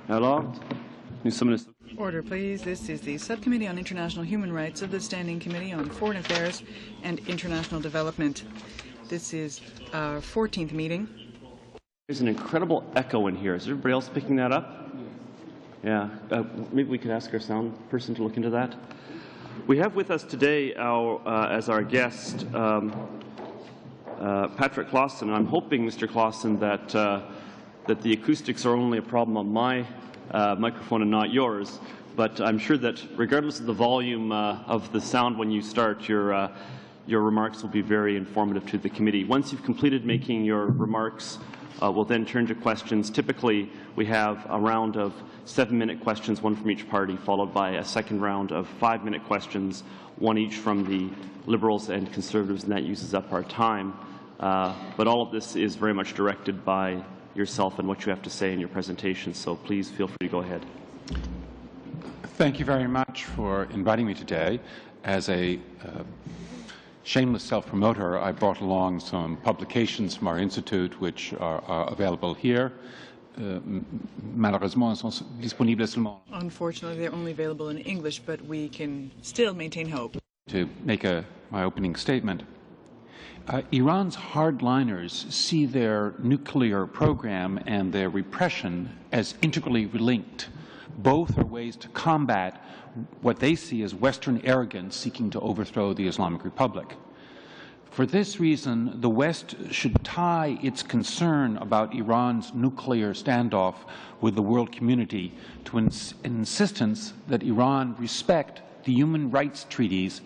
Alors, nous sommes Order, please. This is the Subcommittee on International Human Rights of the Standing Committee on Foreign Affairs and International Development. This is our 14th meeting. There's an incredible echo in here. Is everybody else picking that up? Yeah. Maybe we could ask our sound person to look into that. We have with us today as our guest Patrick Clausen. I'm hoping, Mr. Clausen, that the acoustics are only a problem on my microphone and not yours. But I'm sure that regardless of the volume of the sound when you start, your remarks will be very informative to the committee. Once you've completed making your remarks, we'll then turn to questions. Typically, we have a round of 7-minute questions, one from each party, followed by a second round of 5-minute questions, one each from the Liberals and Conservatives, and that uses up our time. But all of this is very much directed by yourself and what you have to say in your presentation, so please feel free to go ahead. Thank you very much for inviting me today. As a shameless self-promoter, I brought along some publications from our institute which are available here. Malheureusement, elles sont disponibles seulement. Unfortunately, they're only available in English, but we can still maintain hope. To make my opening statement, Iran's hardliners see their nuclear program and their repression as integrally linked. Both are ways to combat what they see as Western arrogance seeking to overthrow the Islamic Republic. For this reason, the West should tie its concern about Iran's nuclear standoff with the world community to an insistence that Iran respect the human rights treaties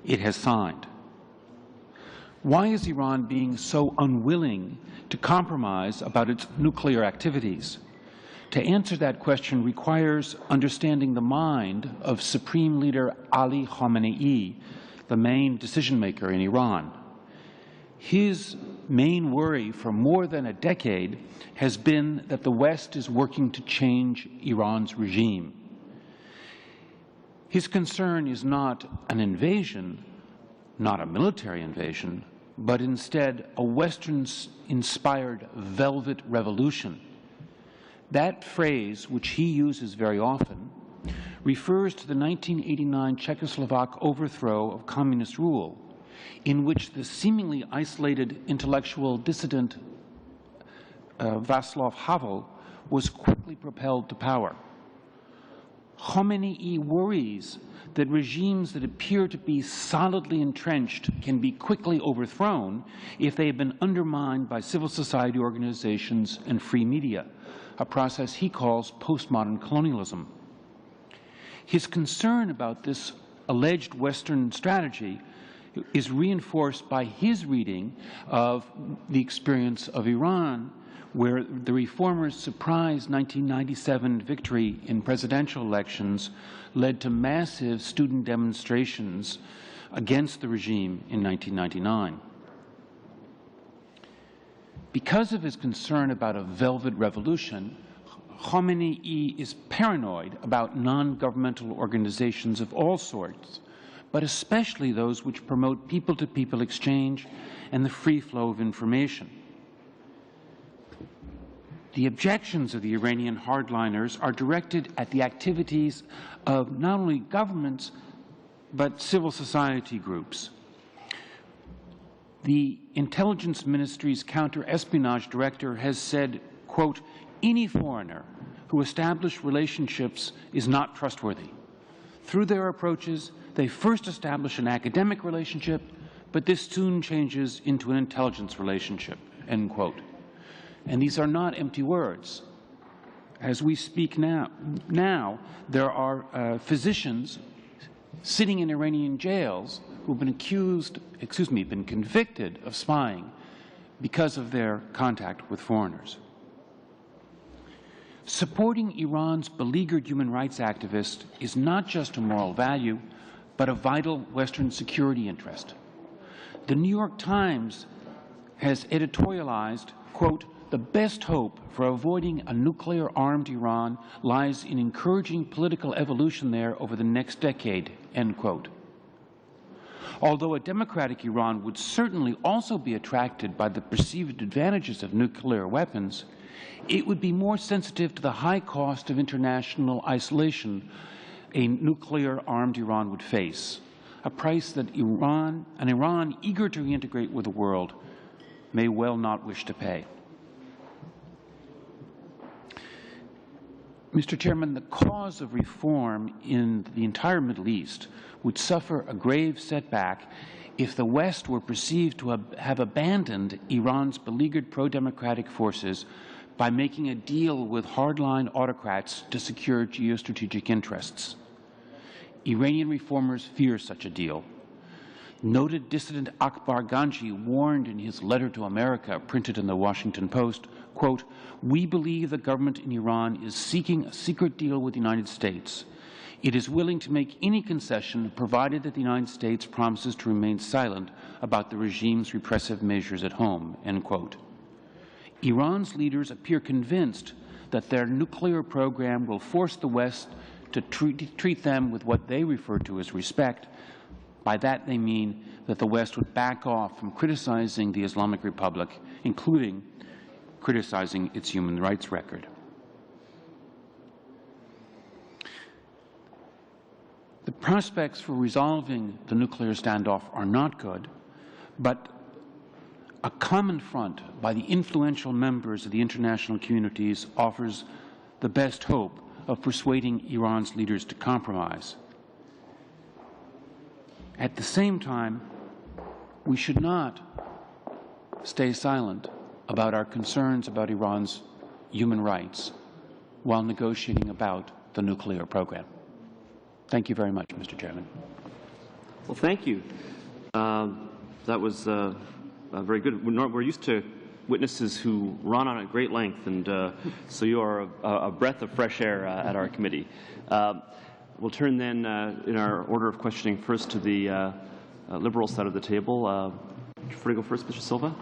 it has signed. Why is Iran being so unwilling to compromise about its nuclear activities? To answer that question requires understanding the mind of Supreme Leader Ali Khamenei, the main decision-maker in Iran. His main worry for more than a decade has been that the West is working to change Iran's regime. His concern is not an invasion, not a military invasion, but instead a Western-inspired velvet revolution. That phrase, which he uses very often, refers to the 1989 Czechoslovak overthrow of communist rule, in which the seemingly isolated intellectual dissident Václav Havel was quickly propelled to power. Khamenei worries that regimes that appear to be solidly entrenched can be quickly overthrown if they have been undermined by civil society organizations and free media, a process he calls postmodern colonialism. His concern about this alleged Western strategy is reinforced by his reading of the experience of Iran, where the reformers' surprise 1997 victory in presidential elections led to massive student demonstrations against the regime in 1999. Because of his concern about a velvet revolution, Khamenei is paranoid about non-governmental organizations of all sorts, but especially those which promote people-to-people exchange and the free flow of information. The objections of the Iranian hardliners are directed at the activities of not only governments, but civil society groups. The Intelligence Ministry's counter-espionage director has said, quote, "Any foreigner who establishes relationships is not trustworthy. Through their approaches, they first establish an academic relationship, but this soon changes into an intelligence relationship," end quote. And these are not empty words. As we speak now there are physicians sitting in Iranian jails who've been been convicted of spying because of their contact with foreigners. Supporting Iran's beleaguered human rights activists is not just a moral value, but a vital Western security interest. The New York Times has editorialized, quote, "The best hope for avoiding a nuclear-armed Iran lies in encouraging political evolution there over the next decade," end quote. Although a democratic Iran would certainly also be attracted by the perceived advantages of nuclear weapons, it would be more sensitive to the high cost of international isolation a nuclear-armed Iran would face, a price that an Iran eager to reintegrate with the world may well not wish to pay. Mr. Chairman, the cause of reform in the entire Middle East would suffer a grave setback if the West were perceived to have abandoned Iran's beleaguered pro-democratic forces by making a deal with hardline autocrats to secure geostrategic interests. Iranian reformers fear such a deal. Noted dissident Akbar Ganji warned in his letter to America, printed in the Washington Post, quote, "We believe the government in Iran is seeking a secret deal with the United States. It is willing to make any concession provided that the United States promises to remain silent about the regime's repressive measures at home," end quote. Iran's leaders appear convinced that their nuclear program will force the West to treat them with what they refer to as respect. By that they mean that the West would back off from criticizing the Islamic Republic, including criticizing its human rights record. The prospects for resolving the nuclear standoff are not good, but a common front by the influential members of the international communities offers the best hope of persuading Iran's leaders to compromise. At the same time, we should not stay silent about our concerns about Iran's human rights while negotiating about the nuclear program. Thank you very much, Mr. Chairman. Well, thank you. That was very good. We're used to witnesses who run on at great length, and so you are a breath of fresh air at our committee. We'll turn then, in our order of questioning, first to the Liberal side of the table. Would you prefer to go first, Mr. Silva?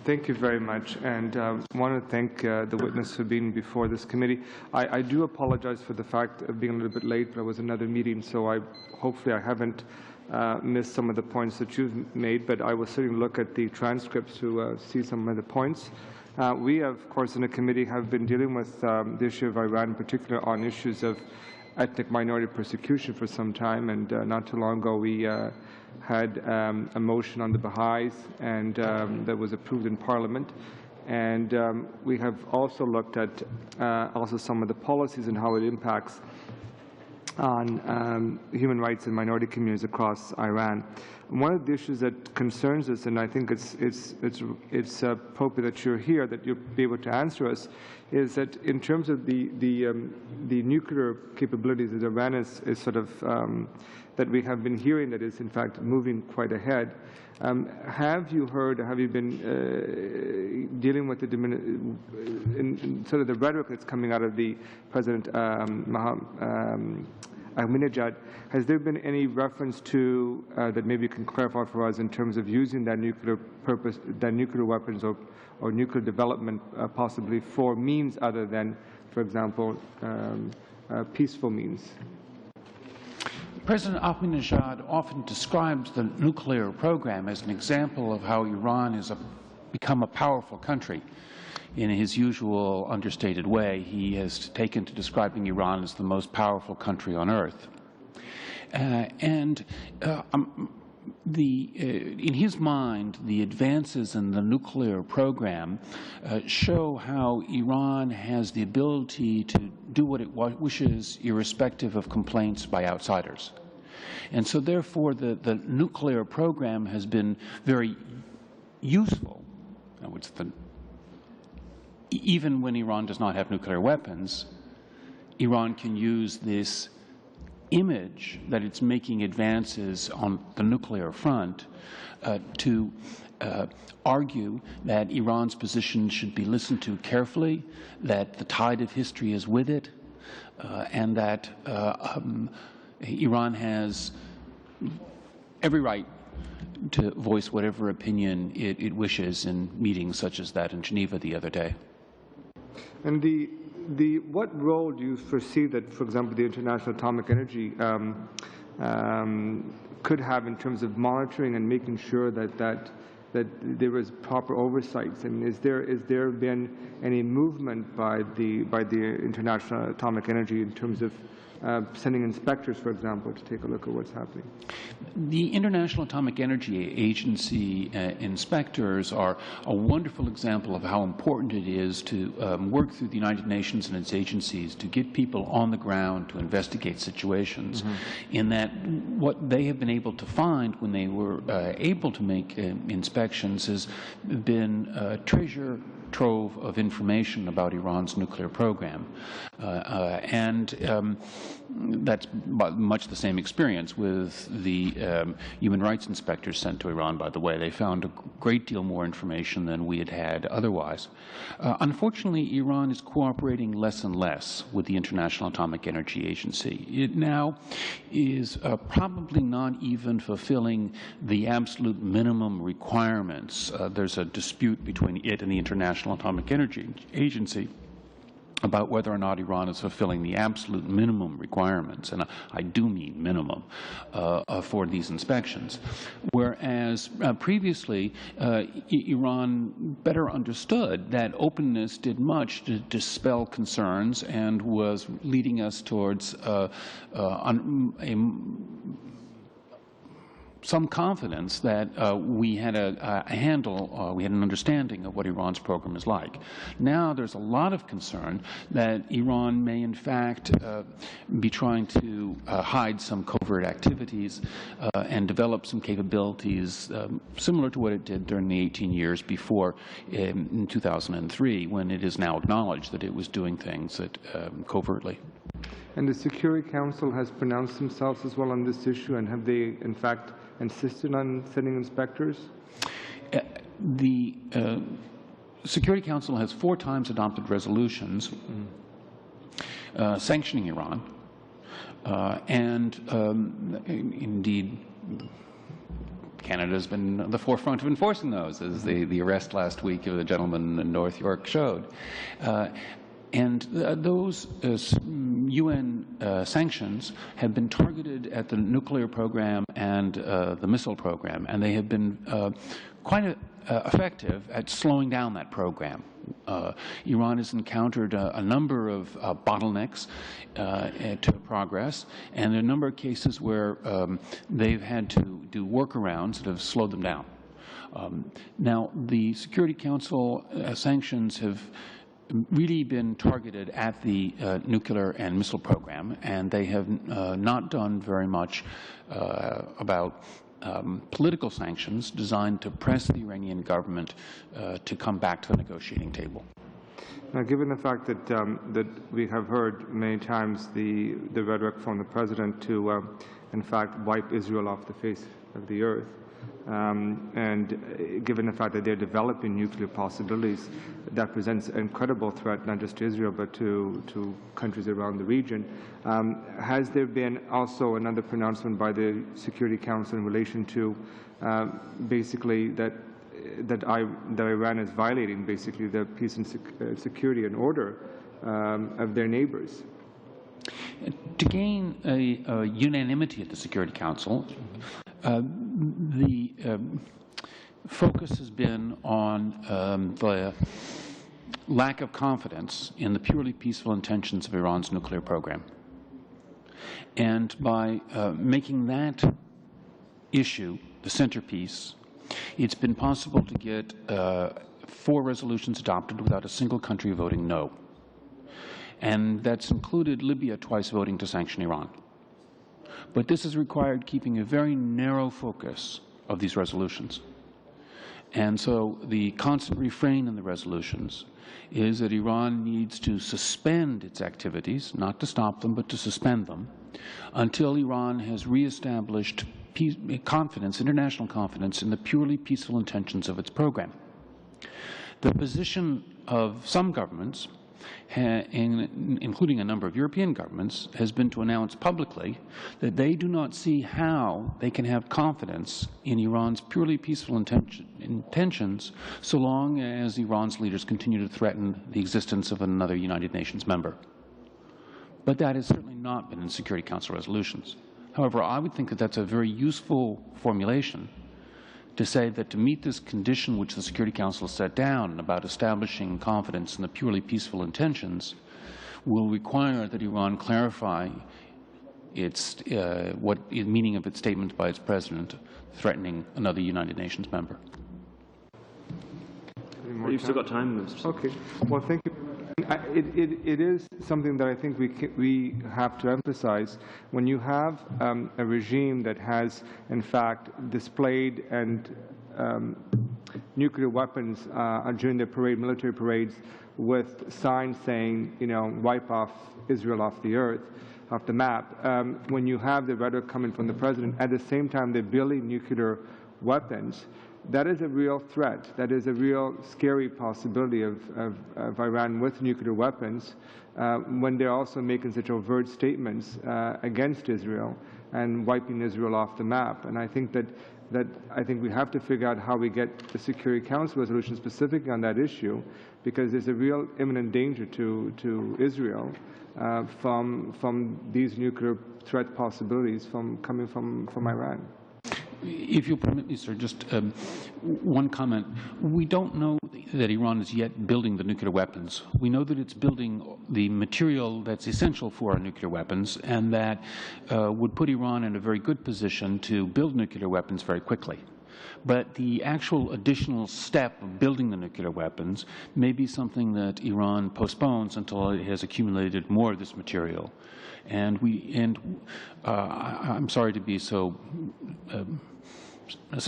Thank you very much, and I want to thank the witness for being before this committee. I do apologize for the fact of being a little bit late, but I was in another meeting, so hopefully I haven't missed some of the points that you've made, but I will certainly look at the transcripts to see some of the points. We, of course, in the committee have been dealing with the issue of Iran, in particular on issues of ethnic minority persecution for some time, and not too long ago we had a motion on the Baha'is, and that was approved in Parliament. And we have also looked at also some of the policies and how it impacts on human rights and minority communities across Iran. And one of the issues that concerns us, and I think it's appropriate that you're here, that you'll be able to answer us, is that in terms of the nuclear capabilities that Iran is sort of that we have been hearing that is in fact moving quite ahead. Have you heard, have you been dealing with in sort of the rhetoric that's coming out of the President Ahmadinejad? Has there been any reference to that maybe you can clarify for us in terms of using that nuclear weapons or nuclear development possibly for means other than, for example, peaceful means? President Ahmadinejad often describes the nuclear program as an example of how Iran has become a powerful country. In his usual understated way, he has taken to describing Iran as the most powerful country on earth. In his mind, the advances in the nuclear program show how Iran has the ability to do what it wishes, irrespective of complaints by outsiders. And so, therefore, the nuclear program has been very useful. Even when Iran does not have nuclear weapons, Iran can use this image that it's making advances on the nuclear front to argue that Iran's position should be listened to carefully, that the tide of history is with it, and that Iran has every right to voice whatever opinion it wishes in meetings such as that in Geneva the other day. And what role do you foresee that, for example, the International Atomic Energy could have in terms of monitoring and making sure that there was proper oversight. I mean, is there been any movement by the International Atomic Energy in terms of sending inspectors, for example, to take a look at what's happening? The International Atomic Energy Agency inspectors are a wonderful example of how important it is to work through the United Nations and its agencies to get people on the ground to investigate situations. In that, what they have been able to find when they were able to make inspections has been a treasure trove of information about Iran's nuclear program. That's much the same experience with the human rights inspectors sent to Iran, by the way. They found a great deal more information than we had otherwise. Unfortunately, Iran is cooperating less and less with the International Atomic Energy Agency. It now is probably not even fulfilling the absolute minimum requirements. There's a dispute between it and the International Atomic Energy Agency about whether or not Iran is fulfilling the absolute minimum requirements, and I do mean minimum, for these inspections. Whereas previously, Iran better understood that openness did much to dispel concerns and was leading us towards some confidence that we had a handle, we had an understanding of what Iran's program is like. Now there's a lot of concern that Iran may in fact be trying to hide some covert activities and develop some capabilities similar to what it did during the 18 years before in 2003, when it is now acknowledged that it was doing things that, covertly. And the Security Council has pronounced themselves as well on this issue, and have they in fact insisted on sending inspectors? The Security Council has 4 times adopted resolutions sanctioning Iran, and indeed Canada has been at the forefront of enforcing those, as the arrest last week of the gentleman in North York showed. And those UN sanctions have been targeted at the nuclear program and the missile program, and they have been quite effective at slowing down that program. Iran has encountered a number of bottlenecks to progress, and there are a number of cases where they've had to do workarounds that have slowed them down. Now, the Security Council sanctions have really been targeted at the nuclear and missile program, and they have not done very much about political sanctions designed to press the Iranian government to come back to the negotiating table. Now, given the fact that that we have heard many times the rhetoric from the president to, in fact, wipe Israel off the face of the earth, and given the fact that they're developing nuclear possibilities, that presents an incredible threat not just to Israel but to countries around the region. Has there been also another pronouncement by the Security Council in relation to basically that Iran is violating basically the peace and security and order of their neighbors? To gain a unanimity at the Security Council, the focus has been on the lack of confidence in the purely peaceful intentions of Iran's nuclear program. And by making that issue the centerpiece, it's been possible to get 4 resolutions adopted without a single country voting no. And that's included Libya twice voting to sanction Iran. But this has required keeping a very narrow focus of these resolutions. And so the constant refrain in the resolutions is that Iran needs to suspend its activities, not to stop them, but to suspend them, until Iran has reestablished confidence, international confidence, in the purely peaceful intentions of its program. The position of some governments, including a number of European governments, has been to announce publicly that they do not see how they can have confidence in Iran's purely peaceful intentions so long as Iran's leaders continue to threaten the existence of another United Nations member. But that has certainly not been in Security Council resolutions. However, I would think that that's a very useful formulation to say that to meet this condition which the Security Council set down about establishing confidence in the purely peaceful intentions will require that Iran clarify its what the meaning of its statement by its president threatening another United Nations member. You've still got time, Mr. Okay. Well, thank you. It is something that I think we have to emphasize. When you have a regime that has, in fact, displayed and nuclear weapons during their military parades, with signs saying, wipe off Israel off the earth, off the map. When you have the rhetoric coming from the president, at the same time they're building nuclear weapons, that is a real threat. That is a real scary possibility of Iran with nuclear weapons when they're also making such overt statements against Israel and wiping Israel off the map. And I think that we have to figure out how we get the Security Council resolution specifically on that issue, because there's a real imminent danger to Israel from these nuclear threat possibilities coming from Iran. If you'll permit me, sir, just one comment. We don't know that Iran is yet building the nuclear weapons. We know that it's building the material that's essential for our nuclear weapons, and that would put Iran in a very good position to build nuclear weapons very quickly. But the actual additional step of building the nuclear weapons may be something that Iran postpones until it has accumulated more of this material. And I'm sorry to be such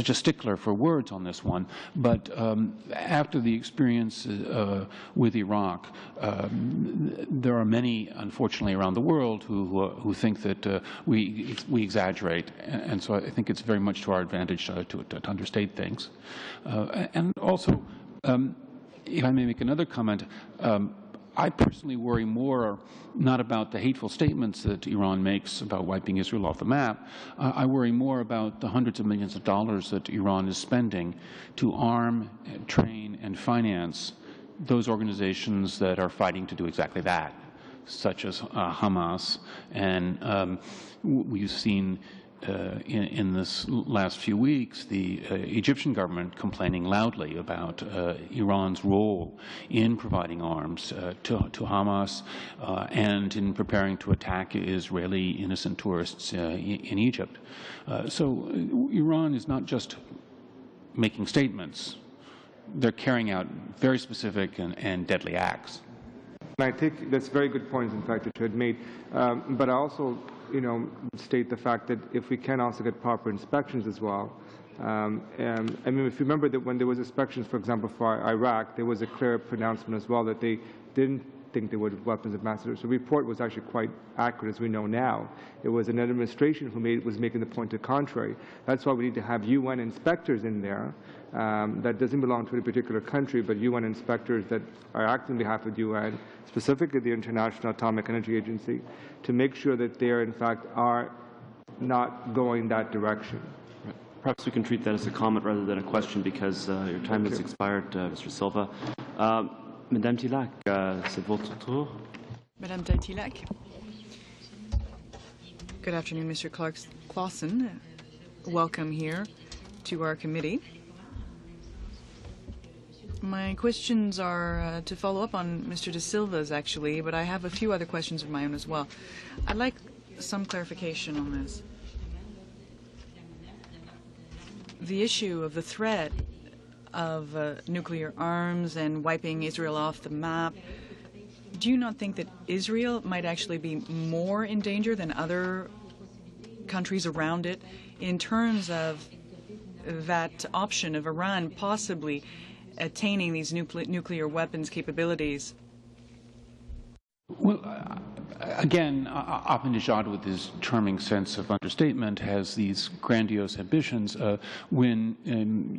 a stickler for words on this one, but after the experience with Iraq, there are many, unfortunately, around the world who think that we exaggerate, and so I think it's very much to our advantage to understate things. And also, if I may make another comment, I personally worry more not about the hateful statements that Iran makes about wiping Israel off the map. I worry more about the hundreds of millions of dollars that Iran is spending to arm, train, and finance those organizations that are fighting to do exactly that, such as Hamas. And we've seen in this last few weeks, the Egyptian government complaining loudly about Iran's role in providing arms to Hamas and in preparing to attack Israeli innocent tourists in Egypt. So Iran is not just making statements. They're carrying out very specific and deadly acts. And I think that's very good points, in fact, that you had made. But I also, state the fact that if we can also get proper inspections as well. I mean, if you remember that when there was inspections, for example, for Iraq, there was a clear pronouncement as well that they didn't think they were weapons of mass destruction. So the report was actually quite accurate, as we know now. It was an administration who was making the point to the contrary. That's why we need to have UN inspectors in there. That doesn't belong to a particular country, but UN inspectors that are acting on behalf of the UN, specifically the International Atomic Energy Agency, to make sure that they, in fact, are not going that direction. Right. Perhaps we can treat that as a comment rather than a question, because your time has expired, Mr. Silva. Madame Tillac, c'est votre tour. Madame Tillac. Good afternoon, Mr. Clausen. Welcome here to our committee. My questions are to follow up on Mr. De Silva's, actually, but I have a few other questions of my own as well. I'd like some clarification on this. The issue of the threat of nuclear arms and wiping Israel off the map, do you not think that Israel might actually be more in danger than other countries around it in terms of that option of Iran possibly attaining these nuclear weapons capabilities? Well, again, Ahmadinejad, with his charming sense of understatement, has these grandiose ambitions. When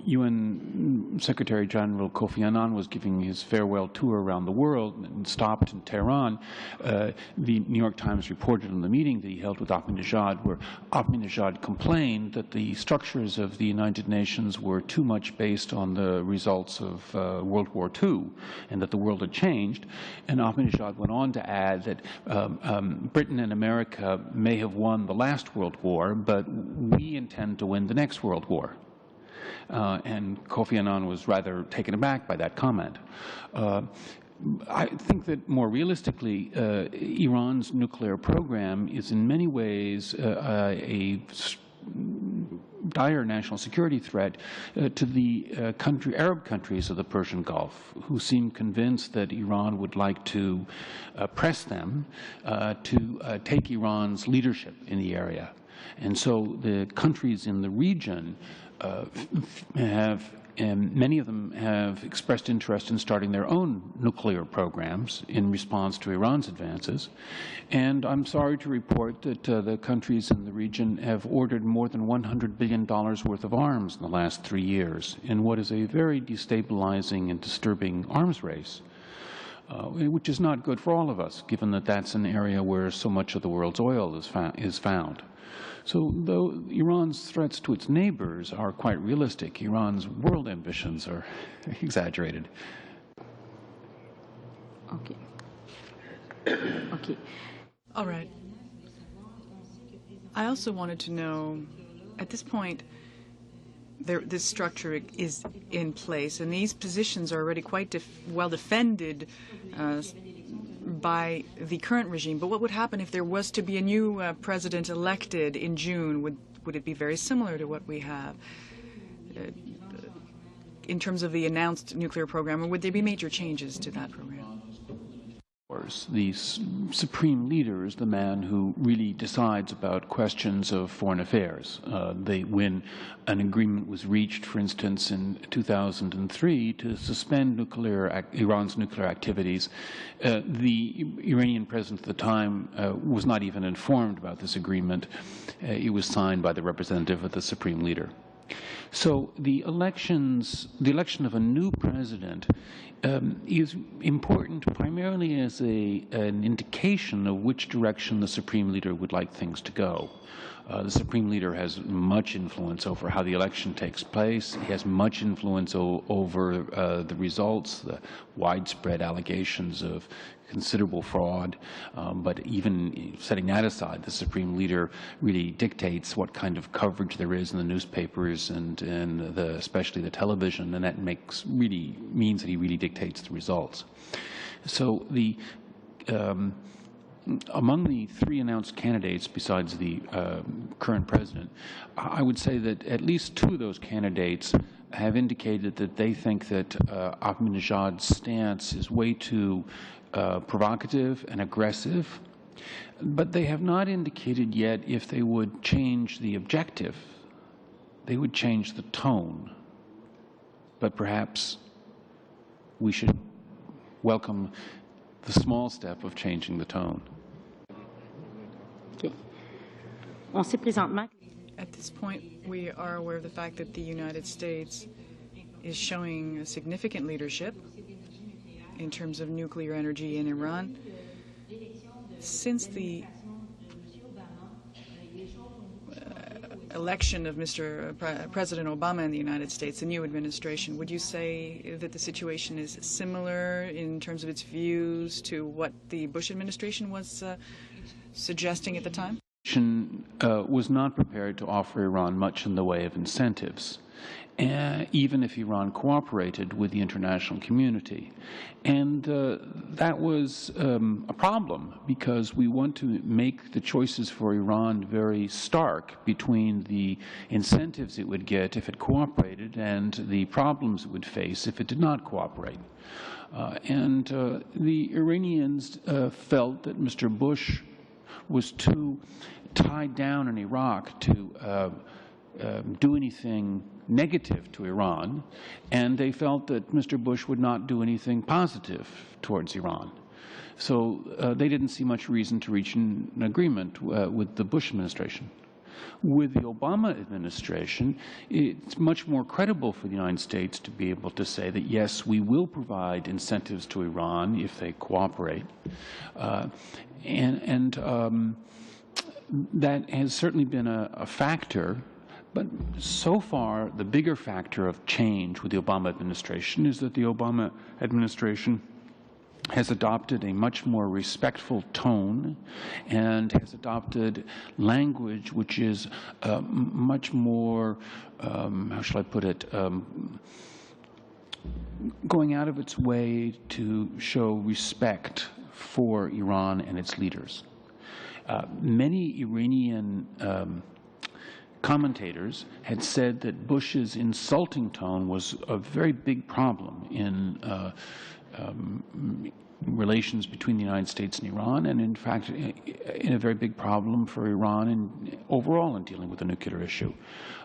UN Secretary General Kofi Annan was giving his farewell tour around the world and stopped in Tehran, the New York Times reported on the meeting that he held with Ahmadinejad, where Ahmadinejad complained that the structures of the United Nations were too much based on the results of World War II, and that the world had changed. And Ahmadinejad went on to add that Britain and America may have won the last World War, but we intend to win the next World War. And Kofi Annan was rather taken aback by that comment. I think that more realistically, Iran's nuclear program is in many ways a dire national security threat to the Arab countries of the Persian Gulf, who seem convinced that Iran would like to press them to take Iran's leadership in the area. And so the countries in the region many of them have expressed interest in starting their own nuclear programs in response to Iran's advances. And I'm sorry to report that the countries in the region have ordered more than $100 billion worth of arms in the last 3 years in what is a very destabilizing and disturbing arms race, which is not good for all of us, given that that's an area where so much of the world's oil is found. So though Iran's threats to its neighbors are quite realistic, Iran's world ambitions are exaggerated. Okay. Okay. All right. I also wanted to know, at this point, this structure is in place, and these positions are already quite well defended by the current regime. But what would happen if there was to be a new president elected in June? Would it be very similar to what we have in terms of the announced nuclear program, or would there be major changes to that program? The supreme leader is the man who really decides about questions of foreign affairs. When an agreement was reached, for instance, in 2003 to suspend Iran's nuclear activities, the Iranian president at the time was not even informed about this agreement. It was signed by the representative of the supreme leader. So the election of a new president is important primarily as an indication of which direction the supreme leader would like things to go. The supreme leader has much influence over how the election takes place. He has much influence over the results, the widespread allegations of considerable fraud. But even setting that aside, the supreme leader really dictates what kind of coverage there is in the newspapers and especially the television, and that means that he really dictates the results. So among the 3 announced candidates besides the current president, I would say that at least 2 of those candidates have indicated that they think that Ahmadinejad's stance is way too provocative and aggressive, but they have not indicated yet if they would change the objective. They would change the tone. But perhaps we should welcome the small step of changing the tone. At this point, we are aware of the fact that the United States is showing significant leadership in terms of nuclear energy in Iran. Since the election of President Obama in the United States, the new administration, would you say that the situation is similar in terms of its views to what the Bush administration was suggesting at the time? Was not prepared to offer Iran much in the way of incentives, even if Iran cooperated with the international community. And that was a problem, because we want to make the choices for Iran very stark between the incentives it would get if it cooperated and the problems it would face if it did not cooperate. The Iranians felt that Mr. Bush was too tied down in Iraq to do anything negative to Iran, and they felt that Mr. Bush would not do anything positive towards Iran. So they didn't see much reason to reach an agreement with the Bush administration. With the Obama administration, it's much more credible for the United States to be able to say that, yes, we will provide incentives to Iran if they cooperate. That has certainly been a factor. But so far, the bigger factor of change with the Obama administration is that the Obama administration has adopted a much more respectful tone and has adopted language which is much more, how shall I put it, going out of its way to show respect for Iran and its leaders. Many Iranian commentators had said that Bush's insulting tone was a very big problem in relations between the United States and Iran, and in fact, in a very big problem for Iran and overall in dealing with the nuclear issue.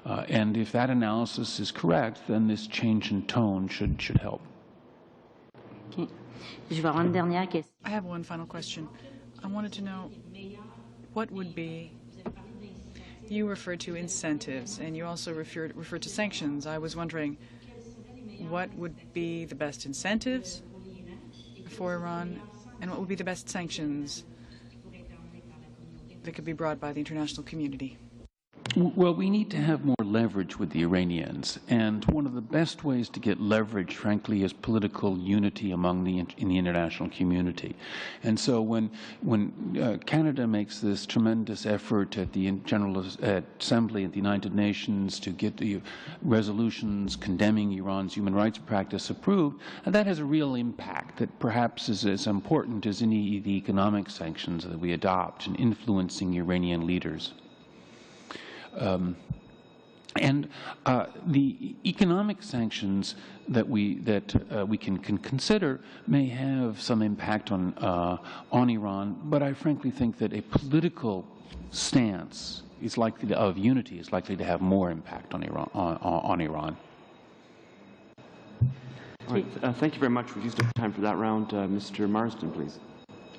And if that analysis is correct, then this change in tone should help. Okay. Je vais avoir une dernière question. I have one final question. I wanted to know what would be, you referred to incentives and you also referred to sanctions. I was wondering what would be the best incentives for Iran and what would be the best sanctions that could be brought by the international community? Well, we need to have more leverage with the Iranians, and one of the best ways to get leverage, frankly, is political unity among in the international community. And so when Canada makes this tremendous effort at the General Assembly at the United Nations to get the resolutions condemning Iran's human rights practice approved, and that has a real impact that perhaps is as important as any of the economic sanctions that we adopt in influencing Iranian leaders. The economic sanctions that we can consider may have some impact on Iran, but I frankly think that a political stance of unity is likely to have more impact on Iran. All right. Thank you very much. We've used up time for that round. Mr. Marsden, please.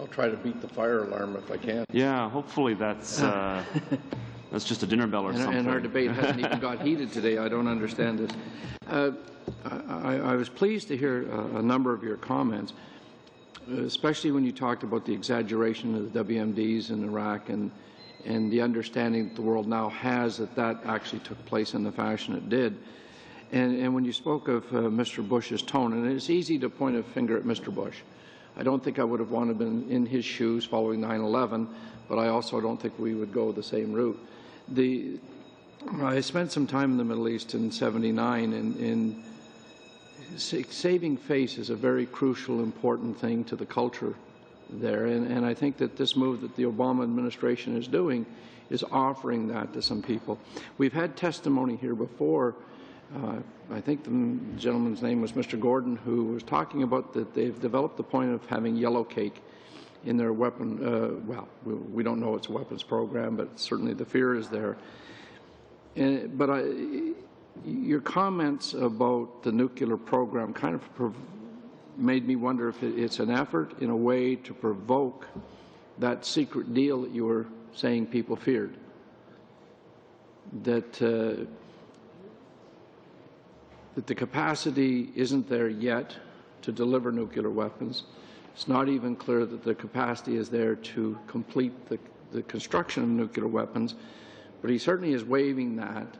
I'll try to beat the fire alarm if I can. Yeah, hopefully that's that's just a dinner bell or something. And our debate hasn't even got heated today. I don't understand this. I was pleased to hear a number of your comments, especially when you talked about the exaggeration of the WMDs in Iraq and the understanding that the world now has that actually took place in the fashion it did. And when you spoke of Mr. Bush's tone, and it's easy to point a finger at Mr. Bush. I don't think I would have wanted to be in his shoes following 9/11, but I also don't think we would go the same route. I spent some time in the Middle East in '79, and saving face is a very crucial, important thing to the culture there. And I think that this move that the Obama administration is doing is offering that to some people. We've had testimony here before. I think the gentleman's name was Mr. Gordon, who was talking about that they've developed the point of having yellow cake in their weapon, well, we don't know it's a weapons program, but certainly the fear is there. But your comments about the nuclear program kind of made me wonder if it's an effort in a way to provoke that secret deal that you were saying people feared. That the capacity isn't there yet to deliver nuclear weapons. It's not even clear that the capacity is there to complete the construction of nuclear weapons, but he certainly is waving that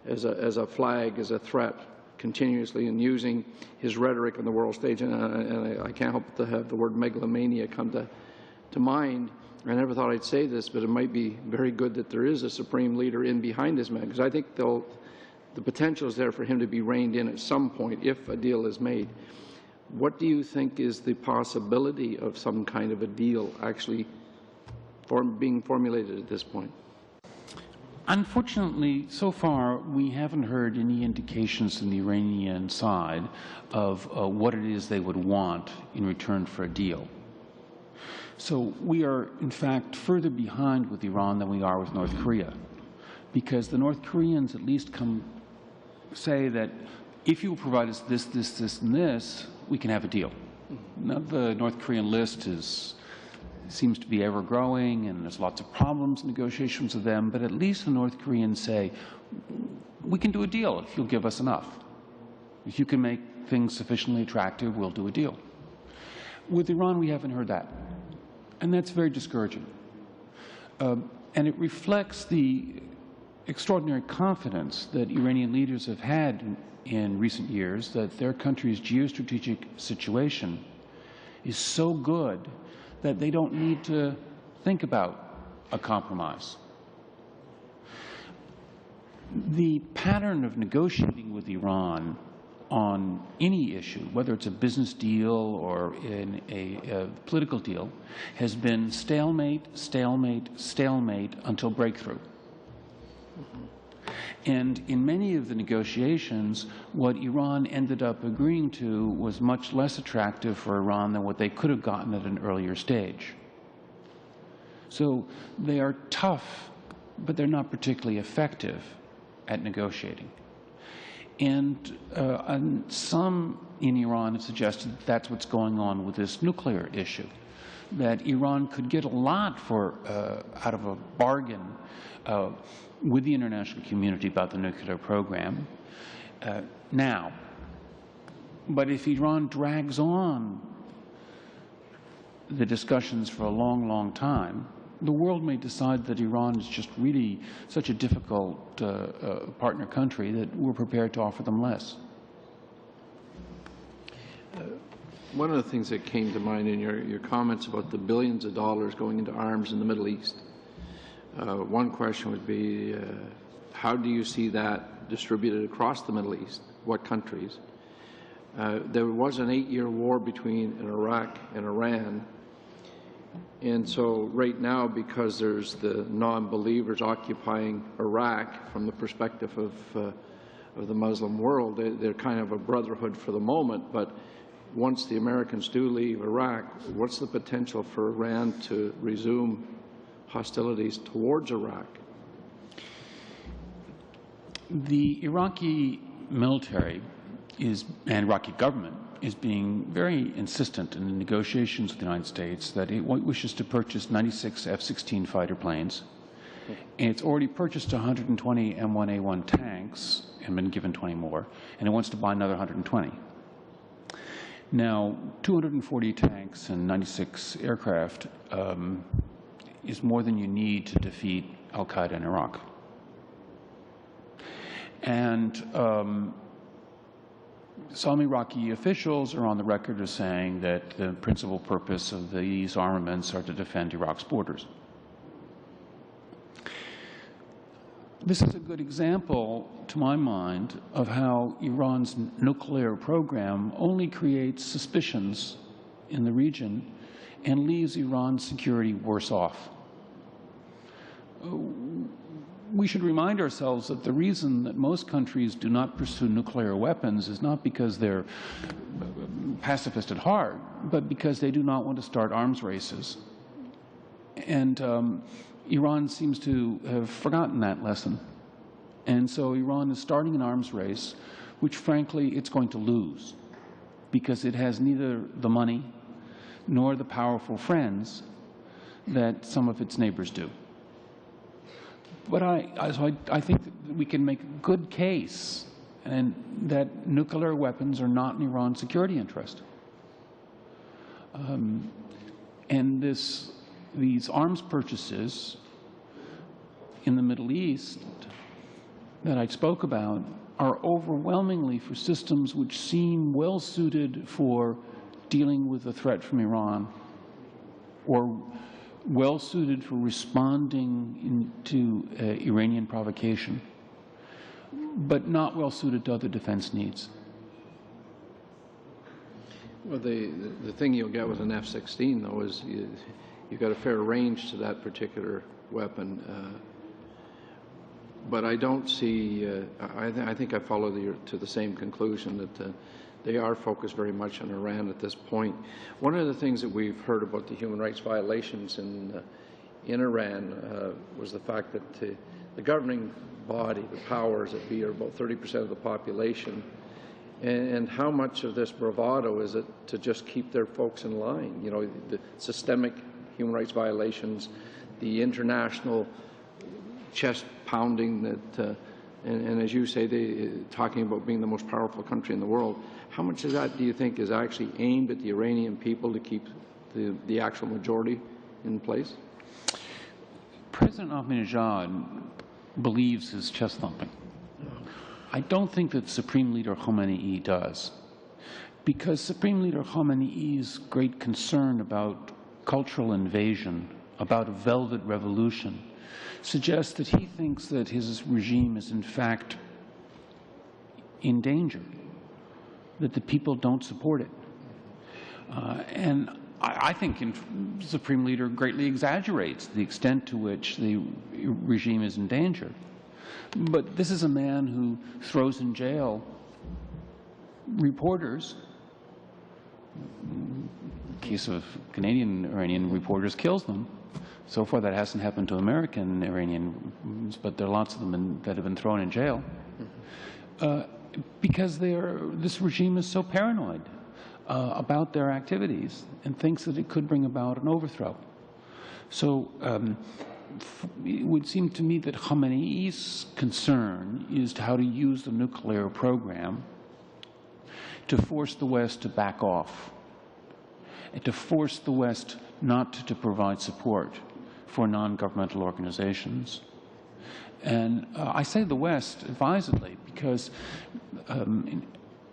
as a flag, as a threat continuously, and using his rhetoric on the world stage. And I can't help but to have the word megalomania come to mind. I never thought I'd say this, but it might be very good that there is a supreme leader in behind this man, because I think the potential is there for him to be reined in at some point if a deal is made. What do you think is the possibility of some kind of a deal actually being formulated at this point? Unfortunately, so far, we haven't heard any indications from the Iranian side of what it is they would want in return for a deal. So we are, in fact, further behind with Iran than we are with North Korea, because the North Koreans at least say that if you provide us this, this, this, and this, we can have a deal. Now, the North Korean list seems to be ever-growing, and there's lots of problems in negotiations with them, but at least the North Koreans say, we can do a deal if you'll give us enough. If you can make things sufficiently attractive, we'll do a deal. With Iran, we haven't heard that, and that's very discouraging. And it reflects the extraordinary confidence that Iranian leaders have had in recent years that their country's geostrategic situation is so good that they don't need to think about a compromise. The pattern of negotiating with Iran on any issue, whether it's a business deal or in a political deal, has been stalemate, stalemate, stalemate until breakthrough. And in many of the negotiations, what Iran ended up agreeing to was much less attractive for Iran than what they could have gotten at an earlier stage. So they are tough, but they're not particularly effective at negotiating. And some in Iran have suggested that that's what's going on with this nuclear issue, that Iran could get a lot out of a bargain with the international community about the nuclear program now. But if Iran drags on the discussions for a long, long time, the world may decide that Iran is just really such a difficult partner country that we're prepared to offer them less. One of the things that came to mind in your comments about the billions of dollars going into arms in the Middle East, one question would be, how do you see that distributed across the Middle East? What countries? There was an 8-year war between Iraq and Iran. And so right now, because there's the non-believers occupying Iraq from the perspective of the Muslim world, they're kind of a brotherhood for the moment. But once the Americans do leave Iraq, what's the potential for Iran to resume hostilities towards Iraq? The Iraqi military and Iraqi government is being very insistent in the negotiations with the United States that it wishes to purchase 96 F-16 fighter planes, and it's already purchased 120 M1A1 tanks and been given 20 more, and it wants to buy another 120. Now, 240 tanks and 96 aircraft is more than you need to defeat al-Qaeda in Iraq. And some Iraqi officials are on the record as saying that the principal purpose of these armaments are to defend Iraq's borders. This is a good example, to my mind, of how Iran's nuclear program only creates suspicions in the region and leaves Iran's security worse off. We should remind ourselves that the reason that most countries do not pursue nuclear weapons is not because they're pacifist at heart, but because they do not want to start arms races. And Iran seems to have forgotten that lesson. And so Iran is starting an arms race, which frankly it's going to lose, because it has neither the money nor the powerful friends that some of its neighbors do. But I think that we can make a good case and that nuclear weapons are not in Iran's security interest. And these arms purchases in the Middle East that I spoke about are overwhelmingly for systems which seem well suited for dealing with a threat from Iran, or well suited for responding to Iranian provocation, but not well suited to other defense needs. Well, the thing you'll get with an F-16, though, is you've got a fair range to that particular weapon. But I don't see, I think I follow to the same conclusion that they are focused very much on Iran at this point. One of the things that we've heard about the human rights violations in Iran was the fact that the governing body, the powers that be, are about 30% of the population. And how much of this bravado is it to just keep their folks in line? You know, the systemic human rights violations, the international chest pounding that, and as you say, talking about being the most powerful country in the world. How much of that do you think is actually aimed at the Iranian people to keep the actual majority in place? President Ahmadinejad believes his chest thumping. I don't think that Supreme Leader Khomeini does, because Supreme Leader Khamenei's great concern about cultural invasion, about a velvet revolution, suggests that he thinks that his regime is in fact in danger, that the people don't support it. And I think the Supreme Leader greatly exaggerates the extent to which the regime is in danger. But this is a man who throws in jail reporters. In the case of Canadian Iranian reporters, kills them. So far that hasn't happened to American Iranians, but there are lots of them that have been thrown in jail. Because this regime is so paranoid about their activities and thinks that it could bring about an overthrow. So it would seem to me that Khamenei's concern is how to use the nuclear program to force the West to back off, and to force the West not to provide support for non-governmental organizations. And I say the West advisedly because in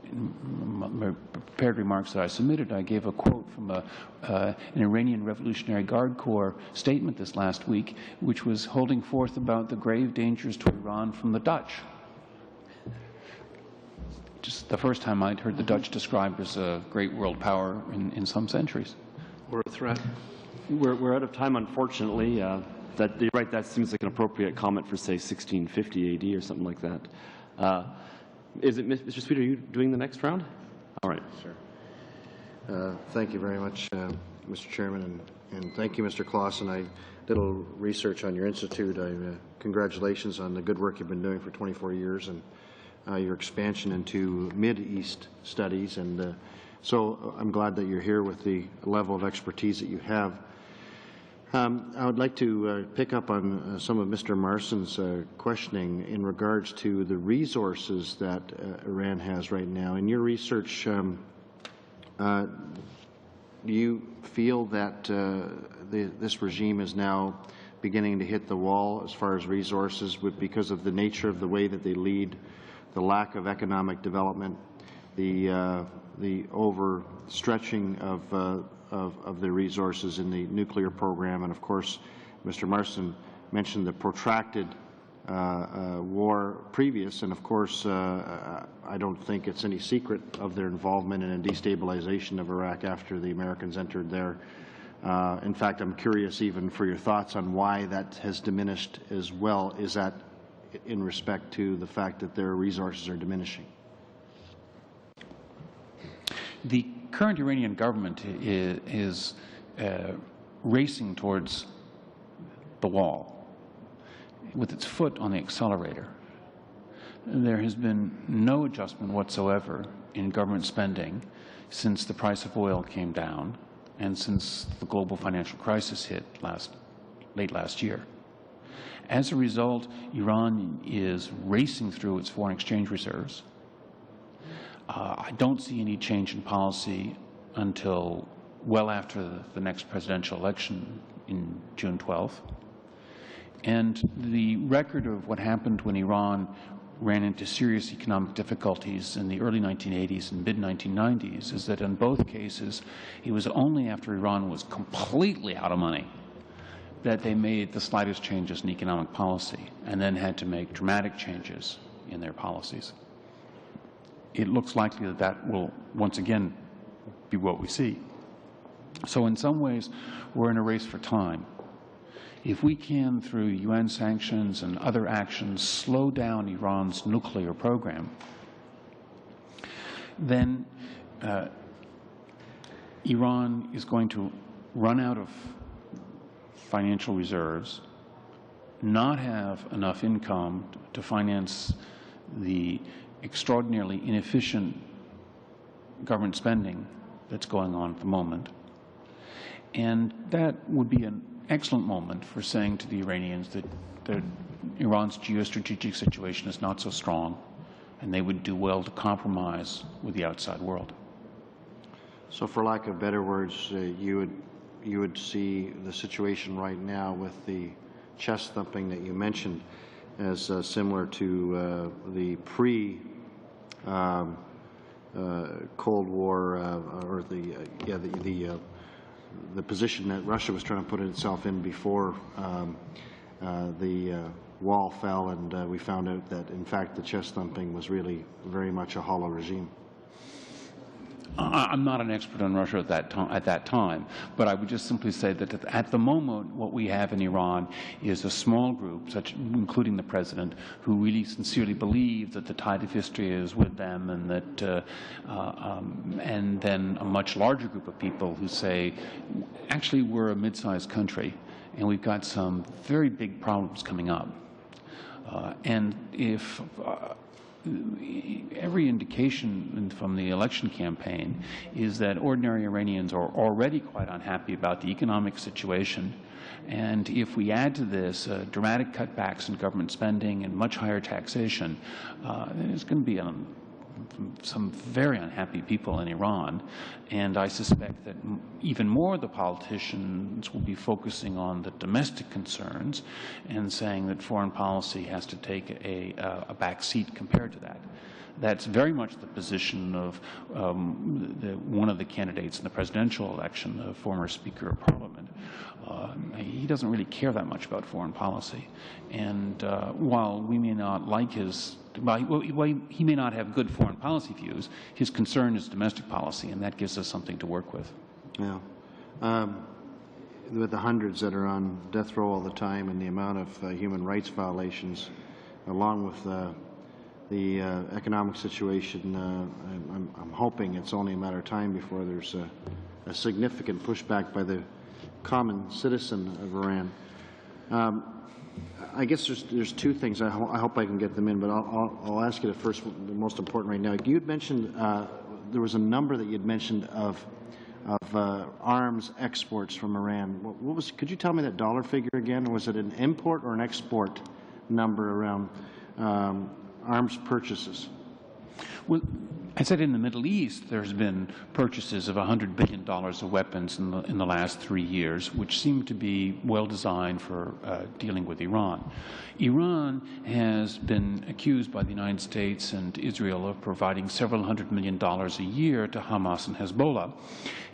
my prepared remarks that I submitted, I gave a quote from an Iranian Revolutionary Guard Corps statement this last week, which was holding forth about the grave dangers to Iran from the Dutch. Just the first time I'd heard the Dutch described as a great world power in some centuries. Or a threat. We're out of time, unfortunately. You're right, that seems like an appropriate comment for, say, 1650 AD or something like that. Is it, Mr. Sweet, are you doing the next round? All right. Sure. Thank you very much, Mr. Chairman, and thank you, Mr. Clausen. I did a little research on your institute. Congratulations on the good work you've been doing for 24 years and your expansion into Mid-East studies. And so I'm glad that you're here with the level of expertise that you have. I would like to pick up on some of Mr. Marston's questioning in regards to the resources that Iran has right now. In your research, do you feel that this regime is now beginning to hit the wall as far as resources because of the nature of the way that they lead, the lack of economic development, the overstretching of the resources in the nuclear program, and of course, Mr. Marston mentioned the protracted war previous, and of course, I don't think it's any secret of their involvement in a destabilization of Iraq after the Americans entered there. In fact, I'm curious even for your thoughts on why that has diminished as well. Is that in respect to the fact that their resources are diminishing? The current Iranian government is racing towards the wall with its foot on the accelerator. There has been no adjustment whatsoever in government spending since the price of oil came down and since the global financial crisis hit late last year. As a result, Iran is racing through its foreign exchange reserves. I don't see any change in policy until well after the next presidential election in June 12th. And the record of what happened when Iran ran into serious economic difficulties in the early 1980s and mid-1990s is that in both cases, it was only after Iran was completely out of money that they made the slightest changes in economic policy and then had to make dramatic changes in their policies. It looks likely that that will once again be what we see. So in some ways, we're in a race for time. If we can, through UN sanctions and other actions, slow down Iran's nuclear program, then Iran is going to run out of financial reserves, not have enough income to finance the extraordinarily inefficient government spending that's going on at the moment. And that would be an excellent moment for saying to the Iranians that Iran's geostrategic situation is not so strong, and they would do well to compromise with the outside world. So for lack of better words, you would see the situation right now with the chest thumping that you mentioned as similar to the Cold War or the position that Russia was trying to put itself in before the wall fell, and we found out that, in fact, the chest thumping was really very much a hollow regime. I'm not an expert on Russia at that time, but I would just simply say that at the moment what we have in Iran is a small group, including the president, who really sincerely believe that the tide of history is with them, and that, and then a much larger group of people who say, actually, we're a mid-sized country, and we've got some very big problems coming up. And if every indication from the election campaign is that ordinary Iranians are already quite unhappy about the economic situation, and if we add to this dramatic cutbacks in government spending and much higher taxation, there's going to be some very unhappy people in Iran, and I suspect that even more of the politicians will be focusing on the domestic concerns and saying that foreign policy has to take a back seat compared to that. That's very much the position of one of the candidates in the presidential election, the former Speaker of Parliament. He doesn't really care that much about foreign policy, and while we may not like his he may not have good foreign policy views, his concern is domestic policy, and that gives us something to work with. Yeah. With the hundreds that are on death row all the time and the amount of human rights violations, along with the economic situation, I'm hoping it's only a matter of time before there's a significant pushback by the common citizen of Iran. I guess there's two things. I hope I can get them in, but I'll ask you the most important right now. You had mentioned there was a number that you had mentioned of arms exports from Iran. Could you tell me that dollar figure again? Was it an import or an export number around arms purchases? Well, I said in the Middle East there's been purchases of $100 billion of weapons in the last 3 years, which seem to be well designed for dealing with Iran. Iran has been accused by the United States and Israel of providing several $100 million a year to Hamas and Hezbollah.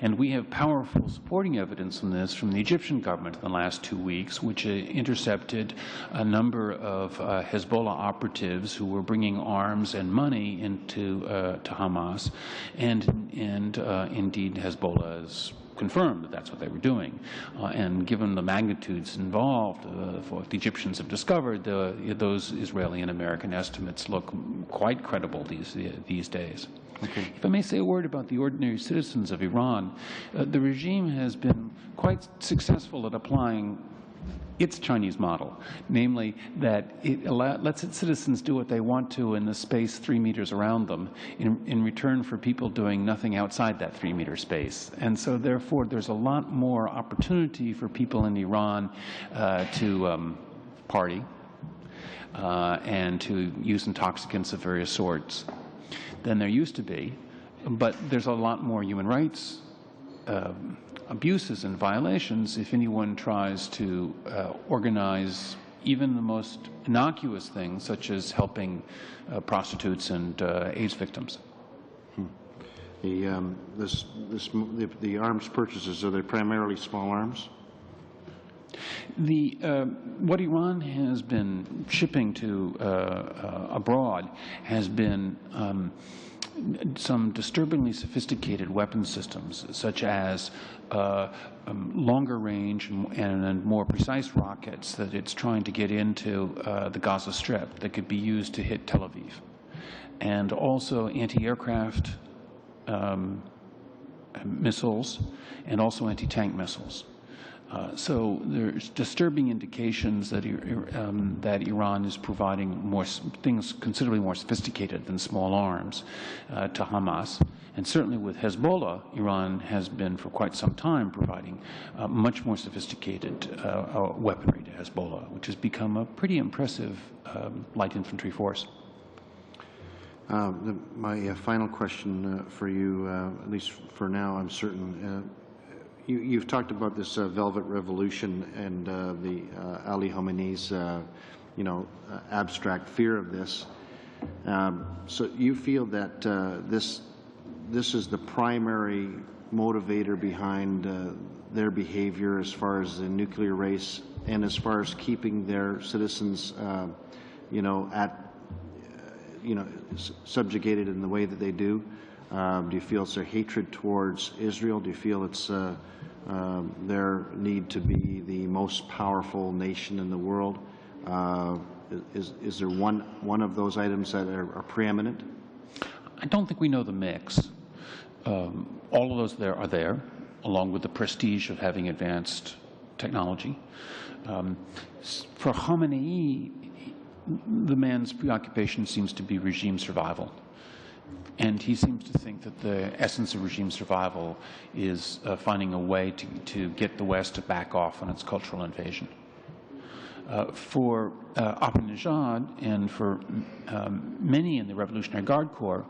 And we have powerful supporting evidence on this from the Egyptian government in the last 2 weeks, which intercepted a number of Hezbollah operatives who were bringing arms and money into to Hamas, and indeed Hezbollah has confirmed that that's what they were doing. And given the magnitudes involved, what the Egyptians have discovered, those Israeli and American estimates look quite credible these days. Okay. If I may say a word about the ordinary citizens of Iran, the regime has been quite successful at applying its Chinese model, namely that it lets its citizens do what they want to in the space 3 meters around them in return for people doing nothing outside that 3-meter space. And so therefore there's a lot more opportunity for people in Iran to party and to use intoxicants of various sorts than there used to be, but there's a lot more human rights abuses and violations if anyone tries to organize even the most innocuous things, such as helping prostitutes and AIDS victims. The arms purchases, are they primarily small arms? What Iran has been shipping to abroad has been some disturbingly sophisticated weapon systems, such as longer range and more precise rockets that it's trying to get into the Gaza Strip that could be used to hit Tel Aviv, and also anti-aircraft missiles and also anti-tank missiles. So there's disturbing indications that Iran is providing more things considerably more sophisticated than small arms to Hamas. And certainly with Hezbollah, Iran has been for quite some time providing much more sophisticated weaponry to Hezbollah, which has become a pretty impressive light infantry force. My final question for you, at least for now, I'm certain. You've talked about this Velvet Revolution and the Ali Khamenei's, abstract fear of this. So you feel that this this is the primary motivator behind their behavior as far as the nuclear race and as far as keeping their citizens, subjugated in the way that they do? Do you feel it's their hatred towards Israel? Do you feel it's their need to be the most powerful nation in the world? Is there one of those items that are preeminent? I don't think we know the mix. All of those are there, along with the prestige of having advanced technology. For Khamenei, the man's preoccupation seems to be regime survival. And he seems to think that the essence of regime survival is finding a way to get the West to back off on its cultural invasion. For Ahmadinejad and for many in the Revolutionary Guard Corps,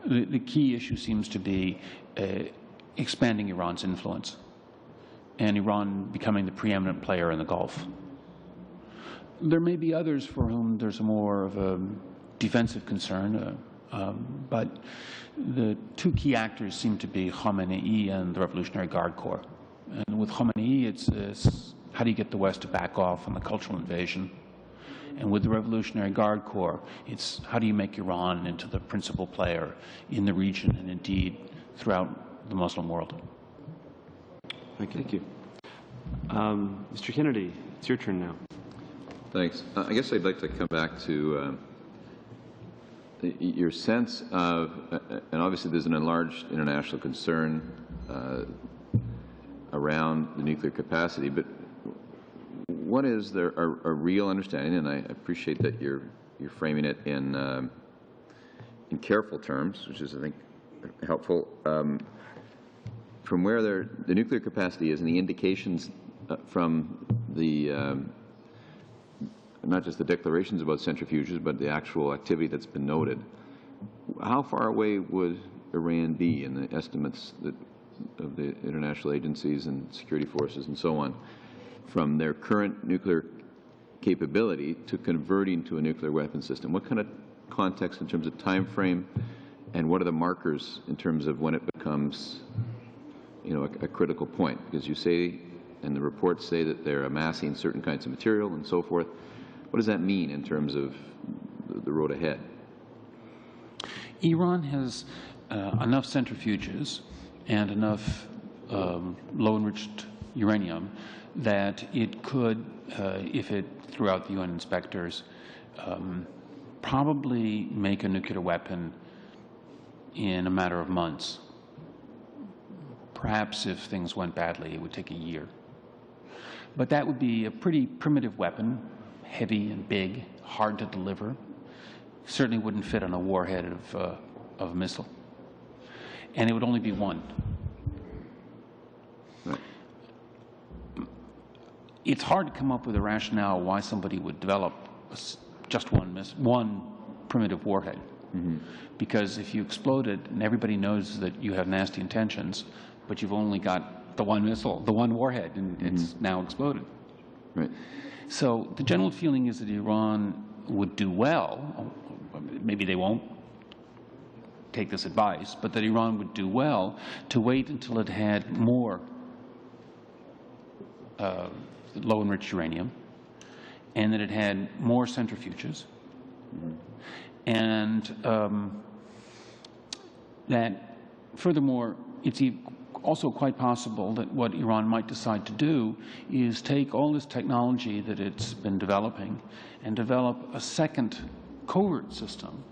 the key issue seems to be expanding Iran's influence and Iran becoming the preeminent player in the Gulf. There may be others for whom there's more of a defensive concern, but the two key actors seem to be Khamenei and the Revolutionary Guard Corps. And with Khamenei, it's how do you get the West to back off on the cultural invasion? And with the Revolutionary Guard Corps, it's how do you make Iran into the principal player in the region and indeed throughout the Muslim world? Thank you. Thank you. Mr. Kennedy, it's your turn now. Thanks. I guess I'd like to come back to your sense of, and obviously there's an enlarged international concern around the nuclear capacity, but what is there a real understanding, and I appreciate that you're framing it in careful terms, which is, I think, helpful, from where the nuclear capacity is and the indications from the not just the declarations about centrifuges, but the actual activity that's been noted. How far away would Iran be in the estimates of the international agencies and security forces and so on from their current nuclear capability to converting to a nuclear weapon system? What kind of context in terms of time frame, and what are the markers in terms of when it becomes, a critical point? Because you say, and the reports say that they're amassing certain kinds of material and so forth. What does that mean in terms of the road ahead? Iran has enough centrifuges and enough low-enriched uranium that it could, if it threw out the UN inspectors, probably make a nuclear weapon in a matter of months. Perhaps if things went badly, it would take a year. But that would be a pretty primitive weapon, heavy and big, hard to deliver. Certainly wouldn't fit on a warhead of a missile. And it would only be one. Right. It's hard to come up with a rationale why somebody would develop just one primitive warhead. Mm-hmm. Because if you explode it, and everybody knows that you have nasty intentions, but you've only got the one missile, the one warhead, and mm-hmm. It's now exploded. Right. So the general feeling is that Iran would do well, maybe they won't take this advice, but that Iran would do well to wait until it had more low-enriched uranium, and that it had more centrifuges, mm-hmm. and that furthermore, it's also quite possible that what Iran might decide to do is take all this technology that it's been developing and develop a second covert system,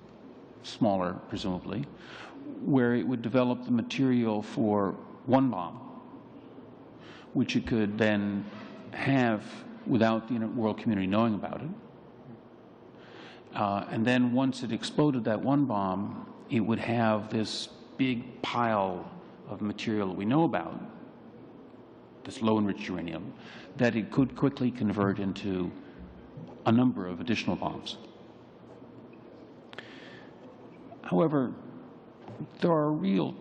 smaller presumably, where it would develop the material for one bomb, which it could then have without the world community knowing about it. And then once it exploded that one bomb, it would have this big pile of material that we know about, this low-enriched uranium, that it could quickly convert into a number of additional bombs. However, there are real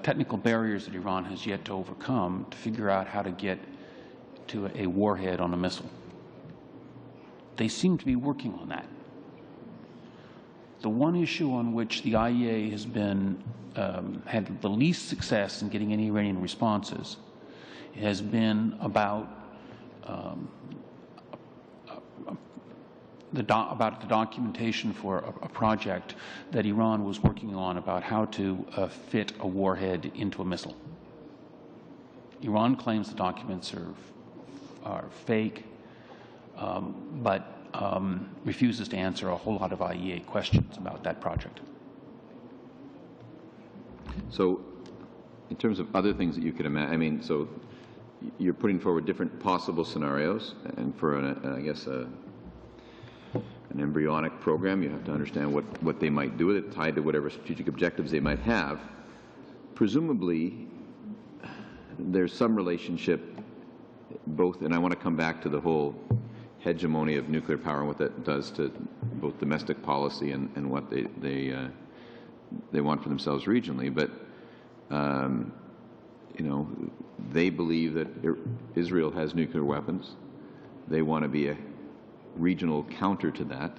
technical barriers that Iran has yet to overcome to figure out how to get to a warhead on a missile. They seem to be working on that. the one issue on which the IEA has been had the least success in getting any Iranian responses has been about the documentation for a project that Iran was working on about how to fit a warhead into a missile. Iran claims the documents are fake, but refuses to answer a whole lot of IEA questions about that project. So, in terms of other things that you could imagine, I mean, so you're putting forward different possible scenarios, and for, I guess, an embryonic program, you have to understand what they might do with it, tied to whatever strategic objectives they might have. Presumably, there's some relationship, both, and I want to come back to the whole hegemony of nuclear power and what that does to both domestic policy and what they want for themselves regionally. But you know, they believe that Israel has nuclear weapons. They want to be a regional counter to that.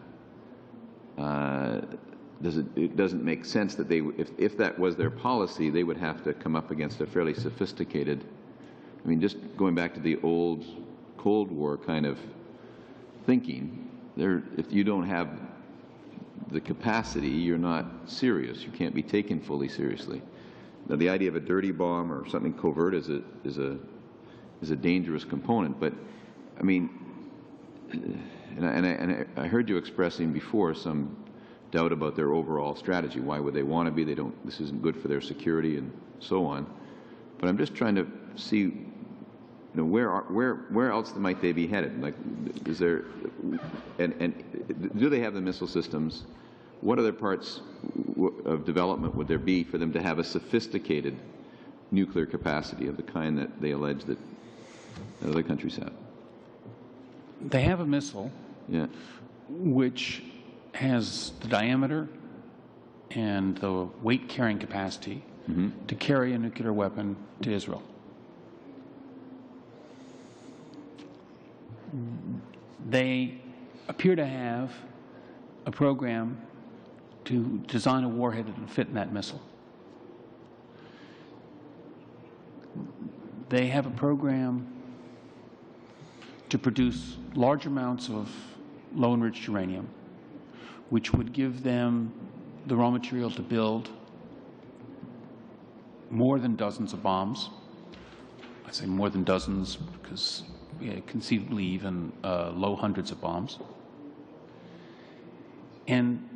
It doesn't make sense that they, if that was their policy, they would have to come up against a fairly sophisticated, I mean, just going back to the old Cold War kind of thinking, if you don't have the capacity, you're not serious. You can't be taken fully seriously. Now, the idea of a dirty bomb or something covert is a dangerous component. But I mean, and I heard you expressing before some doubt about their overall strategy. Why would they want to be? They don't. This isn't good for their security and so on. But I'm just trying to see, you know, where else might they be headed? Like, is there, and do they have the missile systems? What other parts of development would there be for them to have a sophisticated nuclear capacity of the kind that they allege that other countries have? They have a missile, yeah, which has the diameter and the weight carrying capacity to carry a nuclear weapon to Israel. They appear to have a program to design a warhead that would fit in that missile. They have a program to produce large amounts of low-enriched uranium, which would give them the raw material to build more than dozens of bombs. I say more than dozens because conceivably even low hundreds of bombs. And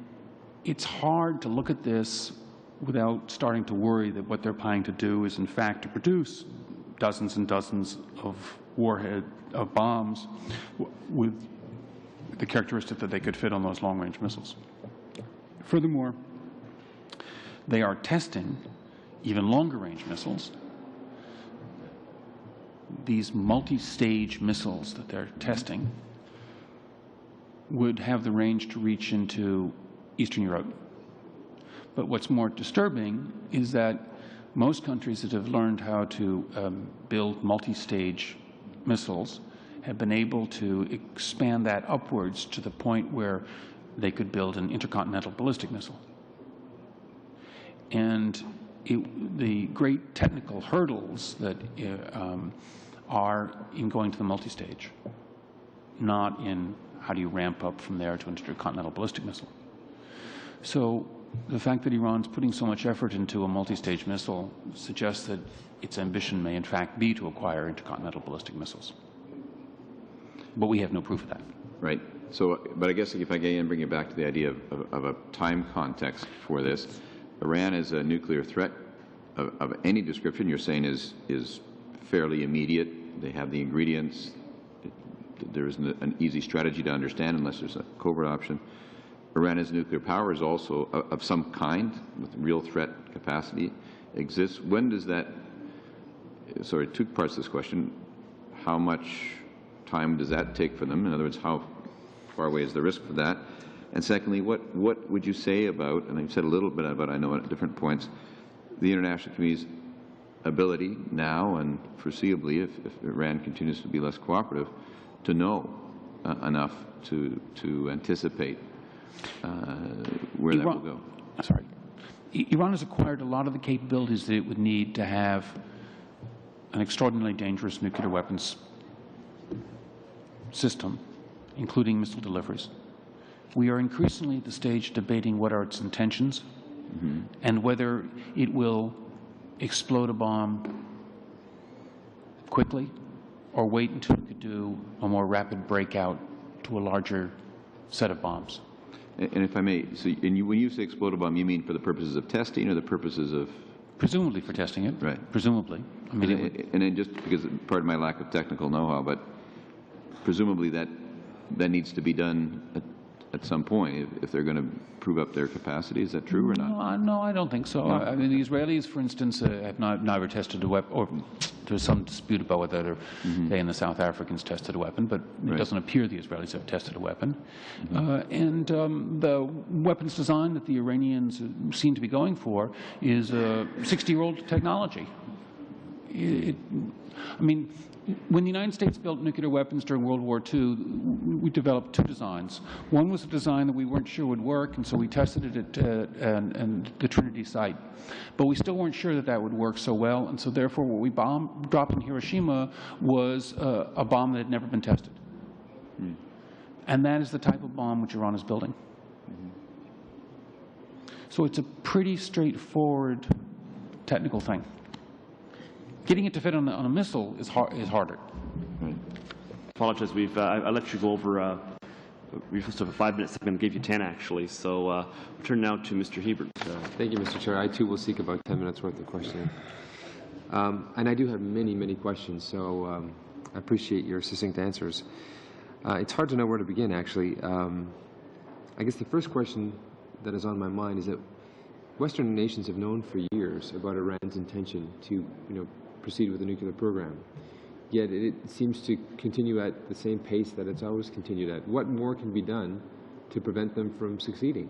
it's hard to look at this without starting to worry that what they're planning to do is in fact to produce dozens and dozens of bombs with the characteristic that they could fit on those long-range missiles. Furthermore, they are testing even longer-range missiles. These multi-stage missiles that they're testing would have the range to reach into Eastern Europe. But what's more disturbing is that most countries that have learned how to build multi-stage missiles have been able to expand that upwards to the point where they could build an intercontinental ballistic missile. And the great technical hurdles that are in going to the multi-stage, not in how do you ramp up from there to an intercontinental ballistic missile. So the fact that Iran's putting so much effort into a multi-stage missile suggests that its ambition may in fact be to acquire intercontinental ballistic missiles. But we have no proof of that. Right. So, but I guess if I can bring you back to the idea of a time context for this, Iran is a nuclear threat of any description you're saying is fairly immediate. They have the ingredients. There isn't an easy strategy to understand unless there's a covert option. Iran's nuclear power is also of some kind with real threat capacity exists. When does that, sorry, two parts to this question. How much time does that take for them? In other words, how far away is the risk for that? And secondly, what would you say about, and I've said a little bit about, I know at different points, the international community's ability now and foreseeably, if Iran continues to be less cooperative, to know enough to anticipate where that will go. Sorry. Iran has acquired a lot of the capabilities that it would need to have an extraordinarily dangerous nuclear weapons system, including missile deliveries. We are increasingly at the stage debating what are its intentions and whether it will explode a bomb quickly or wait until it could do a more rapid breakout to a larger set of bombs. And if I may, so when you say explode a bomb, you mean for the purposes of testing or the purposes of? Presumably for testing it. Right. Presumably. I mean, and then just because, pardon my lack of technical know-how, but presumably that needs to be done at some point if they're going to prove up their capacity. Is that true or not? No, I don't think so. No. I mean, the Israelis, for instance, have never tested a weapon, or there's some dispute about whether they and the South Africans tested a weapon, but it doesn't appear the Israelis have tested a weapon. And the weapons design that the Iranians seem to be going for is a 60-year-old technology. I mean, when the United States built nuclear weapons during World War II, we developed two designs. One was a design that we weren't sure would work, and so we tested it at the Trinity site. But we still weren't sure that that would work so well, and so therefore what we dropped in Hiroshima was a bomb that had never been tested. And that is the type of bomb which Iran is building. So it's a pretty straightforward technical thing. Getting it to fit on a missile is harder. Right. Apologize. I let you go over. We're supposed to have 5 minutes. I'm going to give you 10 actually. So we'll turn now to Mr. Hebert. Thank you, Mr. Chair. I too will seek about 10 minutes worth of questioning. And I do have many questions. So I appreciate your succinct answers. It's hard to know where to begin, actually. I guess the first question that is on my mind is that Western nations have known for years about Iran's intention to, proceed with the nuclear program. Yet it seems to continue at the same pace that it's always continued at. What more can be done to prevent them from succeeding?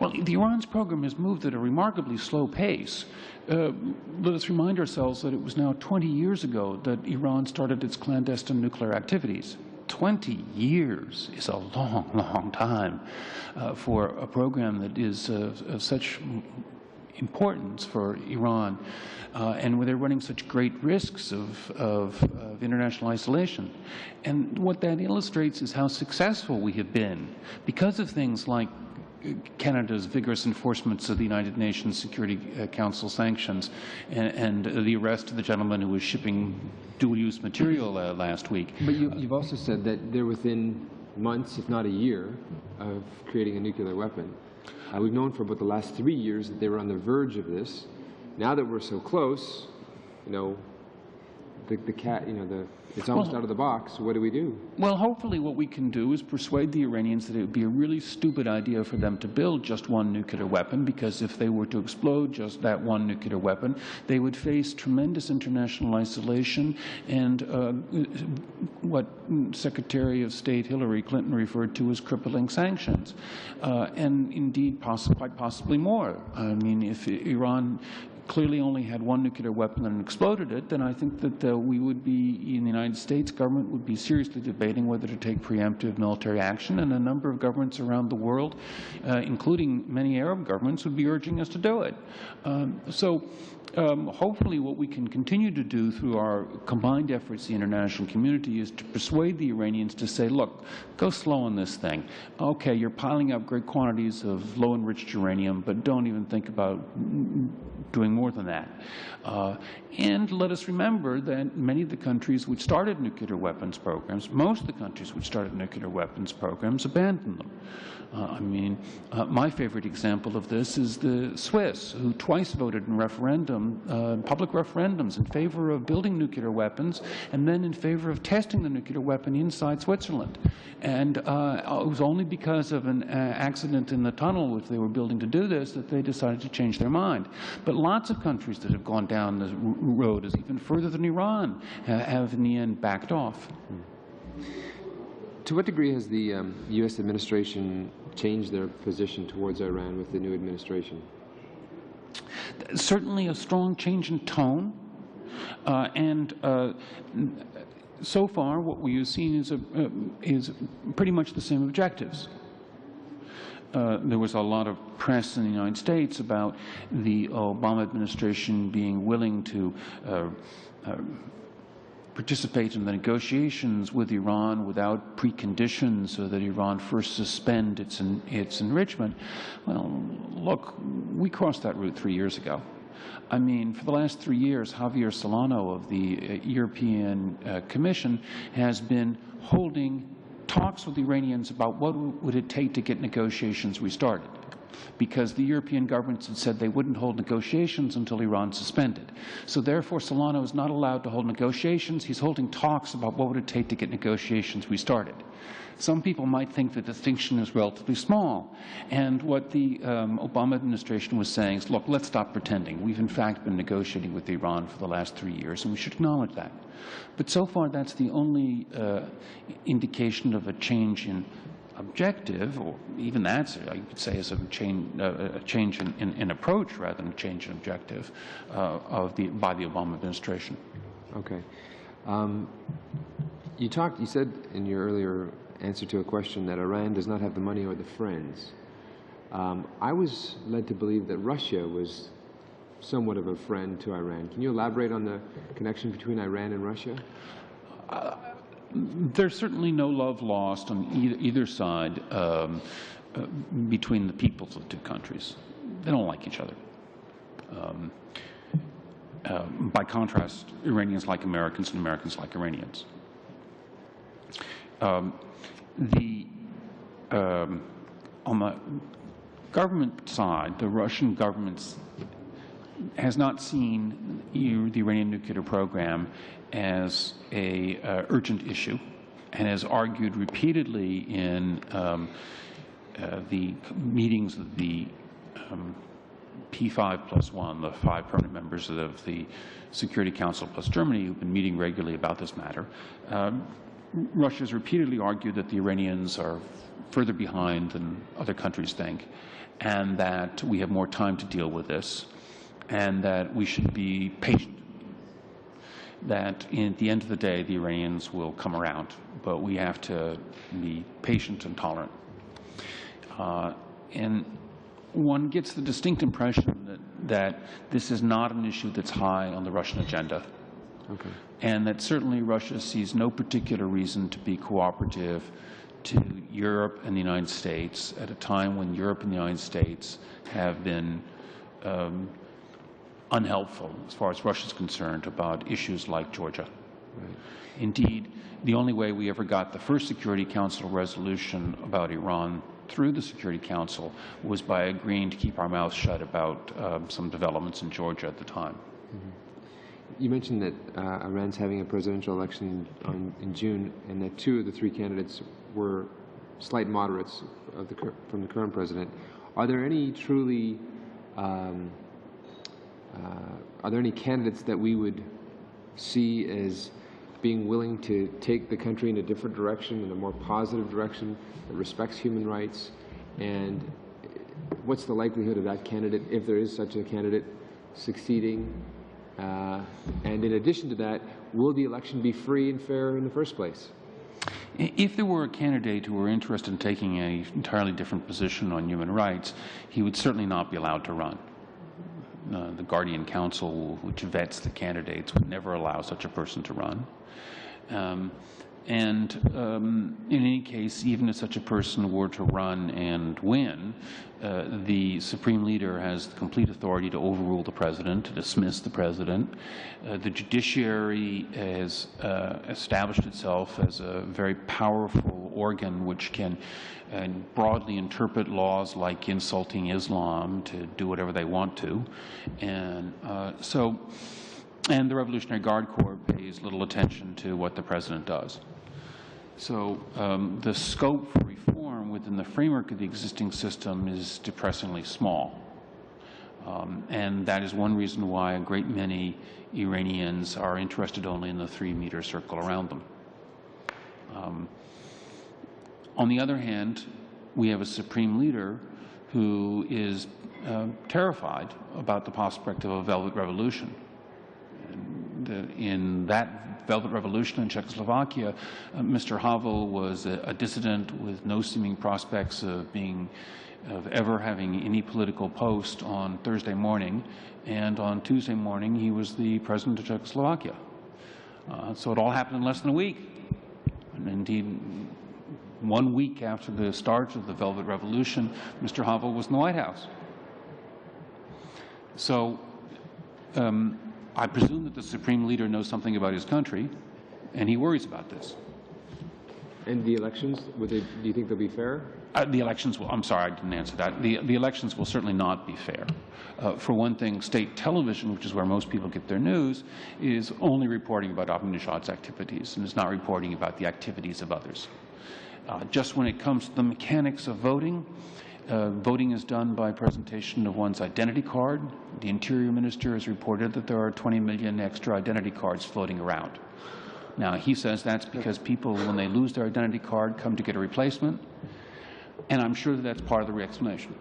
Well, the Iran's program has moved at a remarkably slow pace. Let us remind ourselves that it was now 20 years ago that Iran started its clandestine nuclear activities. 20 years is a long time for a program that is of such importance for Iran, and where they're running such great risks of international isolation. And what that illustrates is how successful we have been because of things like Canada's vigorous enforcements of the United Nations Security Council sanctions and the arrest of the gentleman who was shipping dual-use material last week. But you've also said that they're within months, if not a year, of creating a nuclear weapon. We've known for about the last 3 years that they were on the verge of this. Now that we're so close, the cat, it's almost out of the box. What do we do? Well, hopefully what we can do is persuade the Iranians that it would be a really stupid idea for them to build just one nuclear weapon, because if they were to explode just that one nuclear weapon, they would face tremendous international isolation and what Secretary of State Hillary Clinton referred to as crippling sanctions, and indeed quite possibly more. I mean, if Iran clearly only had one nuclear weapon and exploded it, then I think that we would be, in the United States government, would be seriously debating whether to take preemptive military action, and a number of governments around the world, including many Arab governments, would be urging us to do it. Hopefully what we can continue to do through our combined efforts, the international community, is to persuade the Iranians to say, look, go slow on this thing. Okay, you're piling up great quantities of low-enriched uranium, but don't even think about doing more than that. And let us remember that many of the countries which started nuclear weapons programs, most of the countries which started nuclear weapons programs, abandoned them. My favorite example of this is the Swiss, who twice voted in public referendums in favor of building nuclear weapons and then in favor of testing the nuclear weapon inside Switzerland. And it was only because of an accident in the tunnel which they were building to do this that they decided to change their mind. But lots of countries that have gone down the road, as even further than Iran, have in the end backed off. To what degree has the U.S. administration changed their position towards Iran with the new administration? Certainly a strong change in tone, and so far what we have seen is pretty much the same objectives. there was a lot of press in the United States about the Obama administration being willing to participate in the negotiations with Iran without preconditions so that Iran first suspend its enrichment. Well, look, we crossed that route 3 years ago. I mean, for the last 3 years, Javier Solano of the European Commission has been holding talks with the Iranians about what would it take to get negotiations restarted, because the European governments had said they wouldn't hold negotiations until Iran suspended. So therefore, Solano is not allowed to hold negotiations. He's holding talks about what would it take to get negotiations restarted. Some people might think the distinction is relatively small. And what the Obama administration was saying is, look, let's stop pretending. We've in fact been negotiating with Iran for the last 3 years, and we should acknowledge that. But so far, that's the only indication of a change in objective, or even that's, I could say, is a change in approach rather than a change in objective by the Obama administration. Okay. You said in your earlier answer to a question that Iran does not have the money or the friends. I was led to believe that Russia was somewhat of a friend to Iran. Can you elaborate on the connection between Iran and Russia? There's certainly no love lost on either side between the peoples of the two countries. They don't like each other. By contrast, Iranians like Americans and Americans like Iranians. On the government side, the Russian government has not seen the Iranian nuclear program as a urgent issue, and has argued repeatedly in the meetings of the P5+1, the 5 permanent members of the Security Council plus Germany, who've been meeting regularly about this matter. Russia has repeatedly argued that the Iranians are further behind than other countries think, and that we have more time to deal with this, and that we should be patient. That at the end of the day, the Iranians will come around, but we have to be patient and tolerant. And one gets the distinct impression that this is not an issue that's high on the Russian agenda. Okay. And that certainly Russia sees no particular reason to be cooperative to Europe and the United States at a time when Europe and the United States have been unhelpful as far as Russia is concerned about issues like Georgia. Right. Indeed, the only way we ever got the first Security Council resolution about Iran through the Security Council was by agreeing to keep our mouths shut about some developments in Georgia at the time. Mm-hmm. You mentioned that Iran's having a presidential election in June, and that 2 of the 3 candidates were slight moderates from the current president. Are there any truly are there any candidates that we would see as being willing to take the country in a different direction, in a more positive direction that respects human rights? And what's the likelihood of that candidate, if there is such a candidate, succeeding? And in addition to that, will the election be free and fair in the first place? If there were a candidate who were interested in taking an entirely different position on human rights, he would certainly not be allowed to run. The Guardian Council, which vets the candidates, would never allow such a person to run. In any case, even if such a person were to run and win, the Supreme Leader has complete authority to overrule the President, to dismiss the President. The judiciary has established itself as a very powerful organ which can broadly interpret laws like insulting Islam to do whatever they want to. And the Revolutionary Guard Corps pays little attention to what the President does. So the scope for reform within the framework of the existing system is depressingly small. And that is one reason why a great many Iranians are interested only in the 3-meter circle around them. On the other hand, we have a Supreme Leader who is terrified about the prospect of a velvet revolution. And in that Velvet Revolution in Czechoslovakia, Mr. Havel was a dissident with no seeming prospects of ever having any political post on Thursday morning, and on Tuesday morning he was the president of Czechoslovakia. So it all happened in less than a week. And indeed, 1 week after the start of the Velvet Revolution, Mr. Havel was in the White House. So I presume that the Supreme Leader knows something about his country, and he worries about this. And the elections, do you think they'll be fair? The elections will, I'm sorry, I didn't answer that. The elections will certainly not be fair. For one thing, state television, which is where most people get their news, is only reporting about Ahmadinejad's activities and is not reporting about the activities of others. Just when it comes to the mechanics of voting, voting is done by presentation of one's identity card. The Interior Minister has reported that there are 20 million extra identity cards floating around. Now, he says that's because people, when they lose their identity card, come to get a replacement, and I'm sure that that's part of the explanation.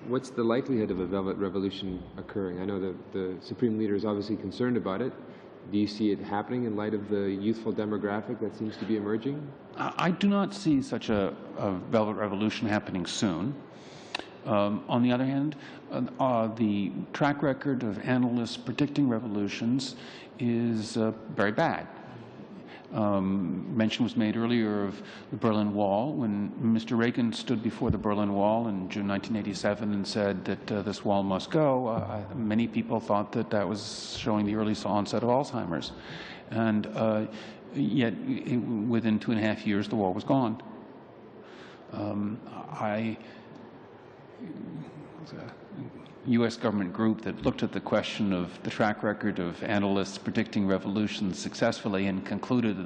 What's the likelihood of a Velvet Revolution occurring? I know the Supreme Leader is obviously concerned about it. Do you see it happening in light of the youthful demographic that seems to be emerging? I do not see such a Velvet Revolution happening soon. On the other hand, the track record of analysts predicting revolutions is very bad. Mention was made earlier of the Berlin Wall. When Mr. Reagan stood before the Berlin Wall in June 1987 and said that this wall must go, many people thought that that was showing the early onset of Alzheimer's. And yet, within 2.5 years, the wall was gone. U.S. government group that looked at the question of the track record of analysts predicting revolutions successfully and concluded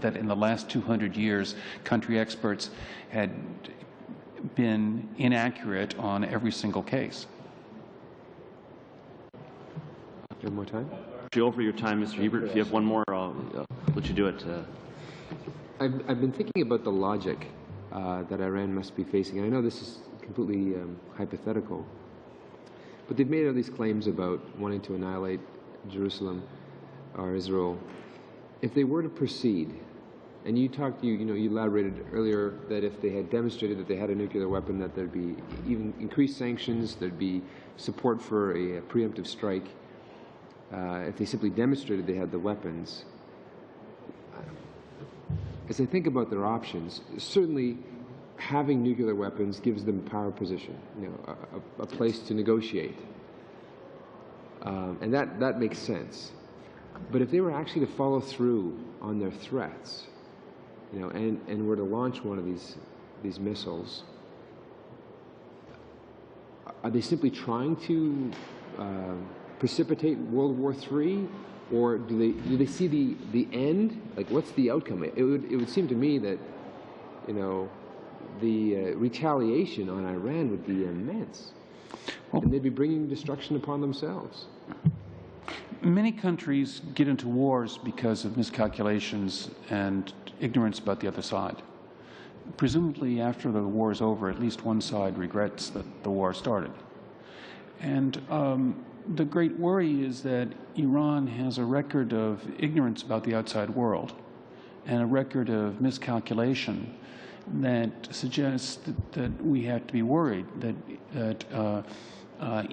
that in the last 200 years, country experts had been inaccurate on every single case. One more time? Over your time, Mr. Hebert. If you have one more, I'll let you do it. I've been thinking about the logic that Iran must be facing. And I know this is completely hypothetical, but they've made all these claims about wanting to annihilate Jerusalem or Israel. If they were to proceed, and you elaborated earlier that if they had demonstrated that they had a nuclear weapon, that there'd be even increased sanctions, there'd be support for a preemptive strike. If they simply demonstrated they had the weapons. As I think about their options, certainly having nuclear weapons gives them a power position, a place to negotiate. And that makes sense. But if they were actually to follow through on their threats, and were to launch one of these missiles, are they simply trying to precipitate World War III, or do they see the end? Like, what's the outcome? It would seem to me that the retaliation on Iran would be immense, and they'd be bringing destruction upon themselves. Many countries get into wars because of miscalculations and ignorance about the other side. Presumably, after the war is over, at least one side regrets that the war started. And the great worry is that Iran has a record of ignorance about the outside world and a record of miscalculation that suggests that we have to be worried that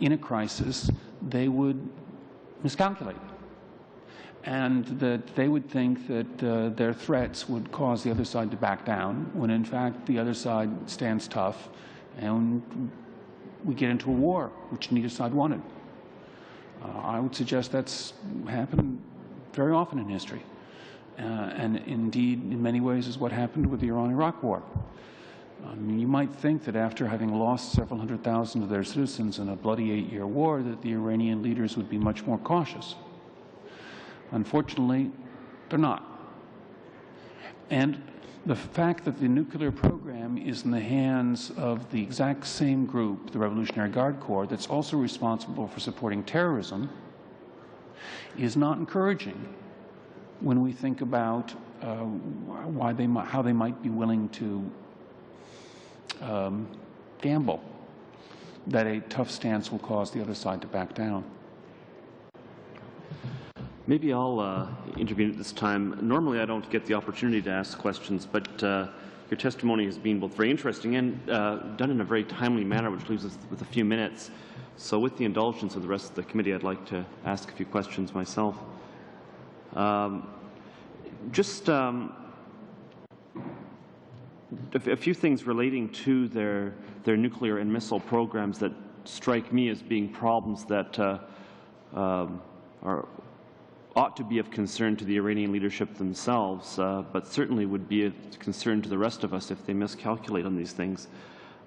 in a crisis they would miscalculate, and that they would think that their threats would cause the other side to back down, when in fact the other side stands tough and we get into a war, which neither side wanted. I would suggest that's happened very often in history, and indeed in many ways is what happened with the Iran-Iraq war. I mean, you might think that after having lost several 100,000 of their citizens in a bloody 8-year war, that the Iranian leaders would be much more cautious. Unfortunately, they're not. And the fact that the nuclear program is in the hands of the exact same group, the Revolutionary Guard Corps, that's also responsible for supporting terrorism, is not encouraging when we think about how they might be willing to gamble that a tough stance will cause the other side to back down. Maybe I'll intervene at this time. Normally I don't get the opportunity to ask questions, but your testimony has been both very interesting and done in a very timely manner, which leaves us with a few minutes. So with the indulgence of the rest of the committee, I'd like to ask a few questions myself. Just a few things relating to their nuclear and missile programs that strike me as being problems that ought to be of concern to the Iranian leadership themselves, but certainly would be a concern to the rest of us if they miscalculate on these things.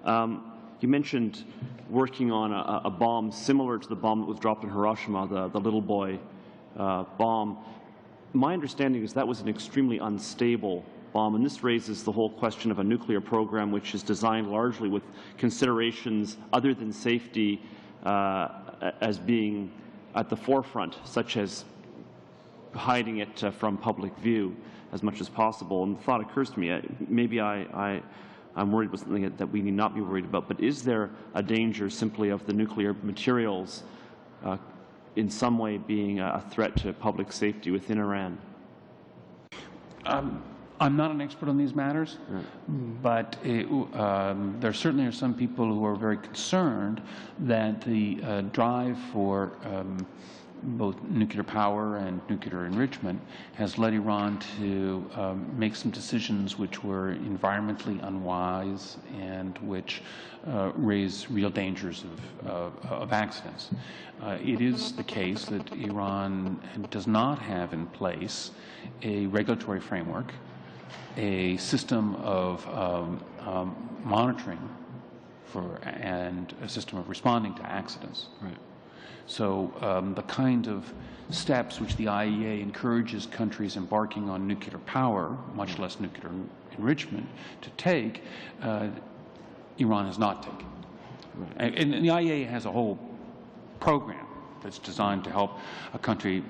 You mentioned working on a bomb similar to the bomb that was dropped in Hiroshima, the little boy bomb. My understanding is that was an extremely unstable bomb, and this raises the whole question of a nuclear program which is designed largely with considerations other than safety as being at the forefront, such as hiding it from public view as much as possible. And the thought occurs to me, maybe I'm worried about something that we need not be worried about, but is there a danger simply of the nuclear materials in some way being a threat to public safety within Iran? I'm not an expert on these matters, but there certainly are some people who are very concerned that the drive for both nuclear power and nuclear enrichment has led Iran to make some decisions which were environmentally unwise and which raise real dangers of accidents. It is the case that Iran does not have in place a regulatory framework, a system of monitoring and a system of responding to accidents. Right. So the kind of steps which the IAEA encourages countries embarking on nuclear power, much less nuclear enrichment, to take, Iran has not taken. Right. And the IAEA has a whole program that's designed to help a country.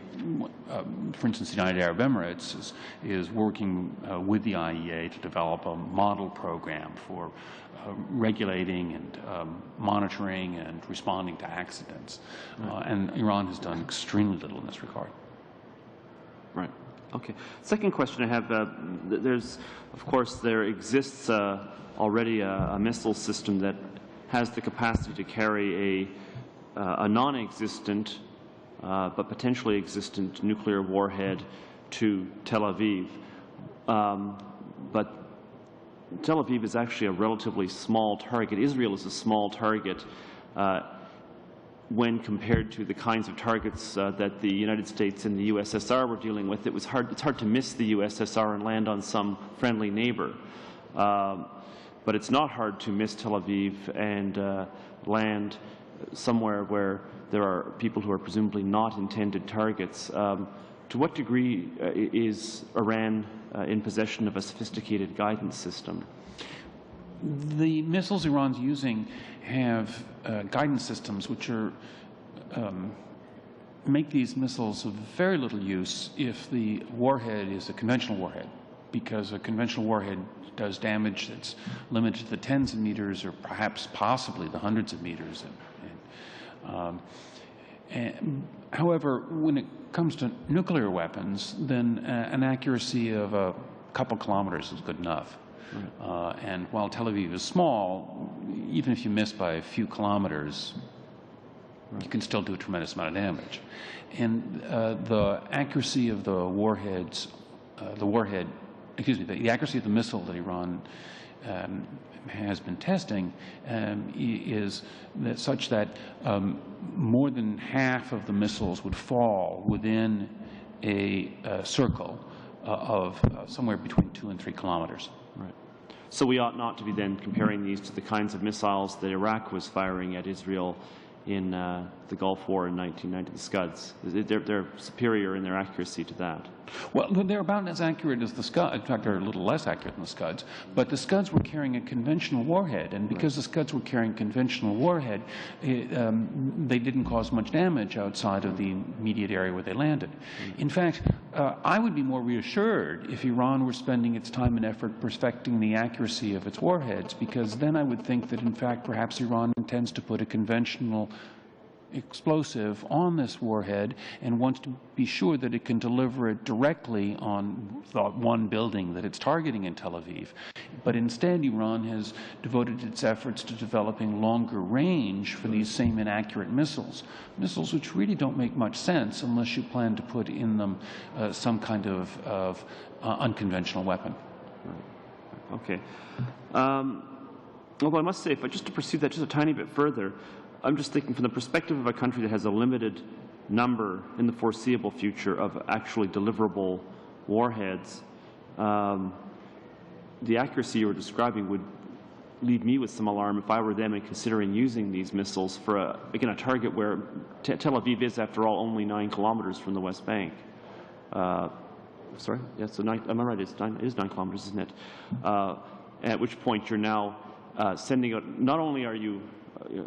For instance, the United Arab Emirates is working with the IAEA to develop a model program for regulating and monitoring and responding to accidents. Right. And Iran has done extremely little in this regard. Right. Okay. Second question I have, there exists already a missile system that has the capacity to carry a non-existent but potentially existent nuclear warhead to Tel Aviv. But Tel Aviv is actually a relatively small target. Israel is a small target when compared to the kinds of targets that the United States and the USSR were dealing with. It's hard to miss the USSR and land on some friendly neighbor. But it's not hard to miss Tel Aviv and land somewhere where there are people who are presumably not intended targets. To what degree is Iran in possession of a sophisticated guidance system? The missiles Iran's using have guidance systems which are make these missiles of very little use if the warhead is a conventional warhead, because a conventional warhead does damage that's limited to the tens of meters or perhaps possibly the hundreds of meters. However, when it comes to nuclear weapons, then an accuracy of a couple kilometers is good enough. Right. And while Tel Aviv is small, even if you miss by a few kilometers, right, you can still do a tremendous amount of damage. And the accuracy of the warheads, the accuracy of the missile that Iran has been testing is such that more than half of the missiles would fall within a circle of somewhere between 2 and 3 kilometers. Right. So we ought not to be then comparing these to the kinds of missiles that Iraq was firing at Israel in the Gulf War in 1990, the Scuds. They're superior in their accuracy to that. Well, they're about as accurate as the Scuds. In fact, they're a little less accurate than the Scuds. But the Scuds were carrying a conventional warhead, and because the Scuds were carrying a conventional warhead, they didn't cause much damage outside of the immediate area where they landed. In fact, I would be more reassured if Iran were spending its time and effort perfecting the accuracy of its warheads, because then I would think that, in fact, perhaps Iran intends to put a conventional explosive on this warhead and wants to be sure that it can deliver it directly on the one building that it's targeting in Tel Aviv. But instead, Iran has devoted its efforts to developing longer range for these same inaccurate missiles, missiles which really don't make much sense unless you plan to put in them some kind of unconventional weapon. Okay. Although I must say, just to pursue that just a tiny bit further, I'm just thinking from the perspective of a country that has a limited number in the foreseeable future of actually deliverable warheads, the accuracy you were describing would leave me with some alarm if I were them in considering using these missiles for, again, a target where Tel Aviv is, after all, only 9 kilometers from the West Bank. Sorry? Yeah, so 9, am I right? It is 9 kilometers, isn't it? At which point you're now sending out, not only are you,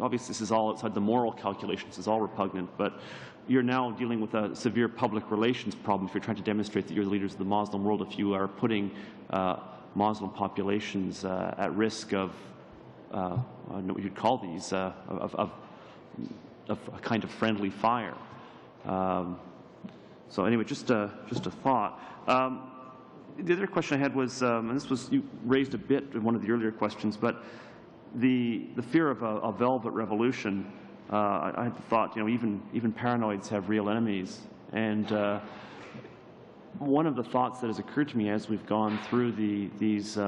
obviously this is all outside the moral calculations, this is all repugnant, but you're now dealing with a severe public relations problem if you're trying to demonstrate that you're the leaders of the Muslim world, if you are putting Muslim populations at risk of, I don't know what you'd call these, of a kind of friendly fire. So anyway, just a thought. The other question I had was, and this was you raised a bit in one of the earlier questions, but the fear of a velvet revolution. I had the thought, even paranoids have real enemies, and one of the thoughts that has occurred to me as we've gone through these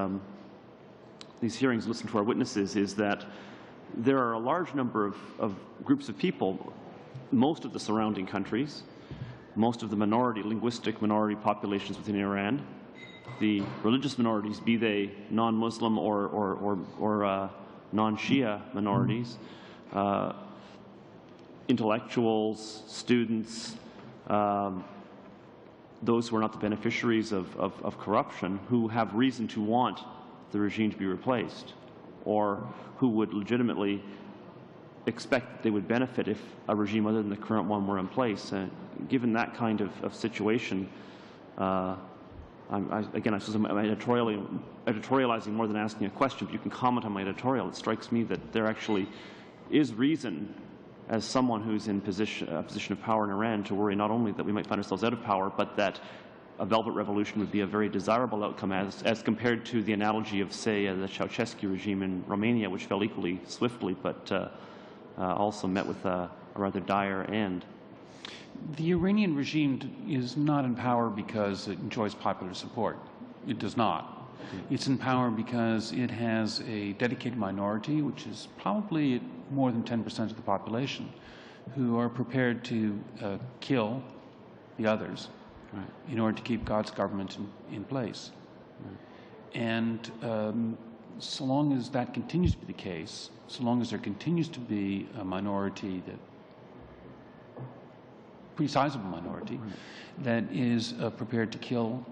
hearings, listened to our witnesses, is that there are a large number of groups of people, most of the surrounding countries, most of the linguistic minority populations within Iran, the religious minorities, be they non-Muslim or non-Shia minorities, intellectuals, students, those who are not the beneficiaries of corruption, who have reason to want the regime to be replaced, or who would legitimately expect that they would benefit if a regime other than the current one were in place. Given that kind of situation, again, I suppose I'm editorializing more than asking a question, but you can comment on my editorial. It strikes me that there actually is reason, as someone who's in a position of power in Iran, to worry not only that we might find ourselves out of power, but that a velvet revolution would be a very desirable outcome as compared to the analogy of, say, the Ceausescu regime in Romania, which fell equally swiftly, but also met with a rather dire end. The Iranian regime is not in power because it enjoys popular support. It does not. It's in power because it has a dedicated minority, which is probably more than 10% of the population, who are prepared to kill the others in order to keep God's government in place. And so long as that continues to be the case, so long as there continues to be a minority, pretty sizable minority, that is prepared to kill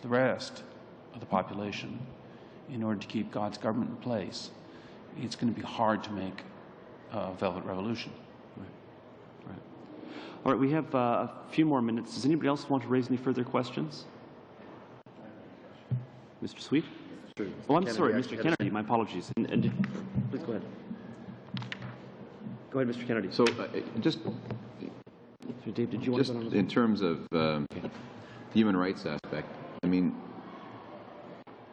the rest of the population in order to keep God's government in place, it's going to be hard to make a velvet revolution. Right. All right, we have a few more minutes. Does anybody else want to raise any further questions? Mr. Sweet? Oh, I'm sorry, Mr. Kennedy. My apologies. Please go ahead. Go ahead, Mr. Kennedy. So just Dave, did you want to go on in terms of the human rights aspect, I mean,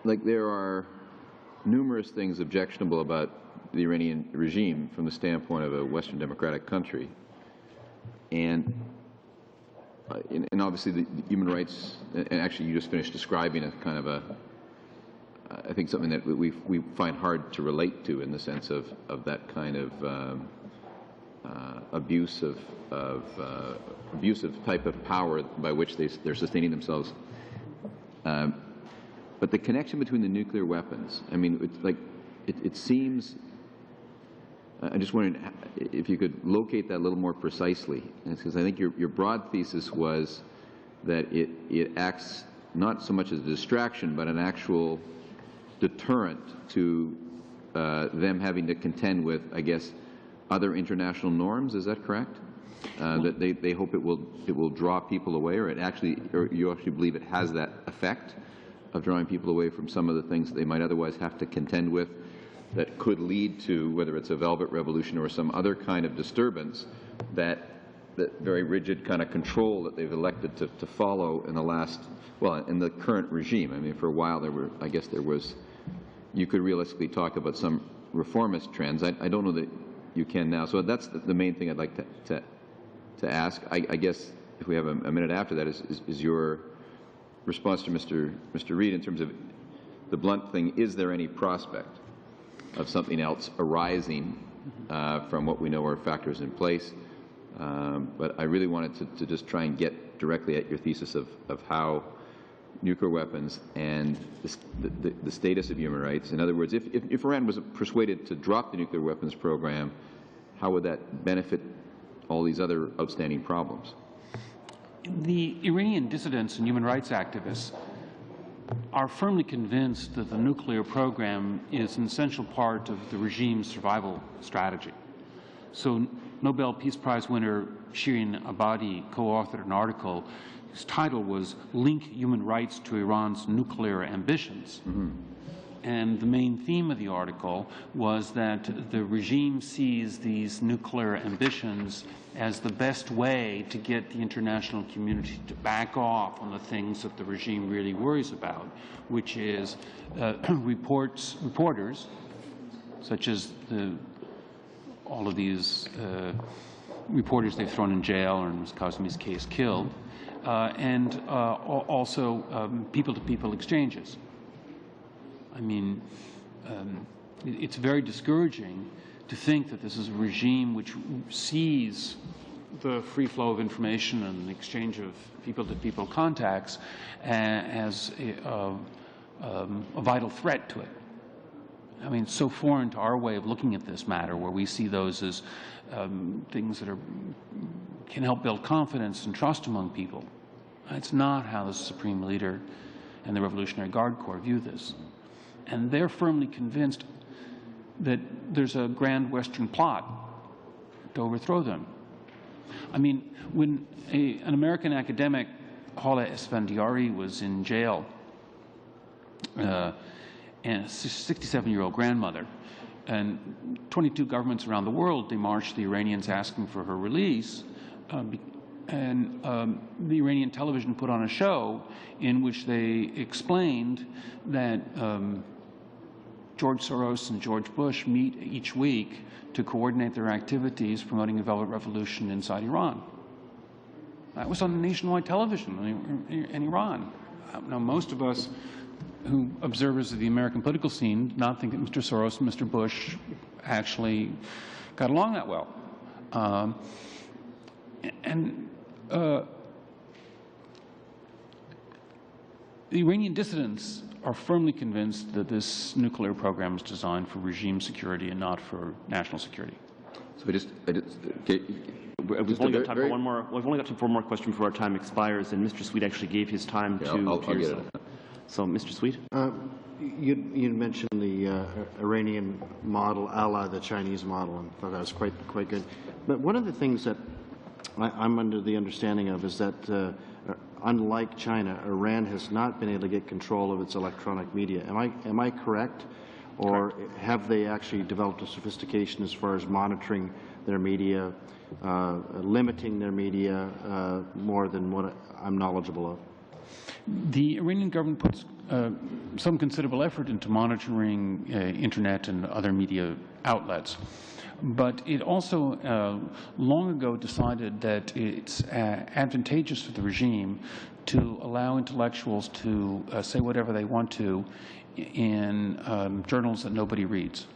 like there are numerous things objectionable about the Iranian regime from the standpoint of a Western democratic country. And obviously the human rights, and actually you just finished describing a kind of I think something that we find hard to relate to in the sense of that kind of abusive type of power by which they're sustaining themselves. But the connection between the nuclear weapons, I mean, it's like it seems. I just wondered if you could locate that a little more precisely, because I think your broad thesis was that it acts not so much as a distraction, but an actual deterrent to them having to contend with, I guess, other international norms. Is that correct? That they hope it will draw people away, or you actually believe it has that effect of drawing people away from some of the things they might otherwise have to contend with that could lead to, whether it's a velvet revolution or some other kind of disturbance, that very rigid kind of control that they've elected to follow in the last, well, in the current regime. I mean, for a while you could realistically talk about some reformist trends. I don't know that you can now. So that's the main thing I'd like to ask. I guess if we have a minute after that is your response to Mr. Reid in terms of the blunt thing. Is there any prospect of something else arising from what we know are factors in place? But I really wanted to just try and get directly at your thesis of how nuclear weapons and the status of human rights. In other words, if Iran was persuaded to drop the nuclear weapons program, how would that benefit all these other outstanding problems? The Iranian dissidents and human rights activists are firmly convinced that the nuclear program is an essential part of the regime's survival strategy. So Nobel Peace Prize winner Shirin Ebadi co-authored an article whose title was "Link Human Rights to Iran's Nuclear Ambitions." Mm-hmm. And the main theme of the article was that the regime sees these nuclear ambitions as the best way to get the international community to back off on the things that the regime really worries about, which is reporters, such as all of these reporters they've thrown in jail or in Ms. Kazemi's case killed, and also people-to-people exchanges. I mean, it's very discouraging to think that this is a regime which sees the free flow of information and the exchange of people-to-people contacts as a vital threat to it. I mean, it's so foreign to our way of looking at this matter, where we see those as things that can help build confidence and trust among people. It's not how the Supreme Leader and the Revolutionary Guard Corps view this. And they're firmly convinced that there's a grand Western plot to overthrow them. I mean, when an American academic, Hala Esfandiari, was in jail, and a 67-year-old grandmother, and 22 governments around the world demarched the Iranians asking for her release, and the Iranian television put on a show in which they explained that George Soros and George Bush meet each week to coordinate their activities promoting a velvet revolution inside Iran. That was on nationwide television in Iran. Now, most of us who observers of the American political scene do not think that Mr. Soros and Mr. Bush actually got along that well. The Iranian dissidents are firmly convinced that this nuclear program is designed for regime security and not for national security. So we've only got time for one more. We've only got time for one more question before our time expires, and Mr. Sweet actually gave his time to yourself. So, Mr. Sweet, you mentioned the Iranian model, a la the Chinese model, and thought that was quite good. But one of the things that I'm under the understanding of is that unlike China, Iran has not been able to get control of its electronic media. Am I correct? Or correct. Have they actually developed a sophistication as far as monitoring their media, limiting their media more than what I'm knowledgeable of? The Iranian government puts some considerable effort into monitoring internet and other media outlets. But it also long ago decided that it's advantageous for the regime to allow intellectuals to say whatever they want to in journals that nobody reads.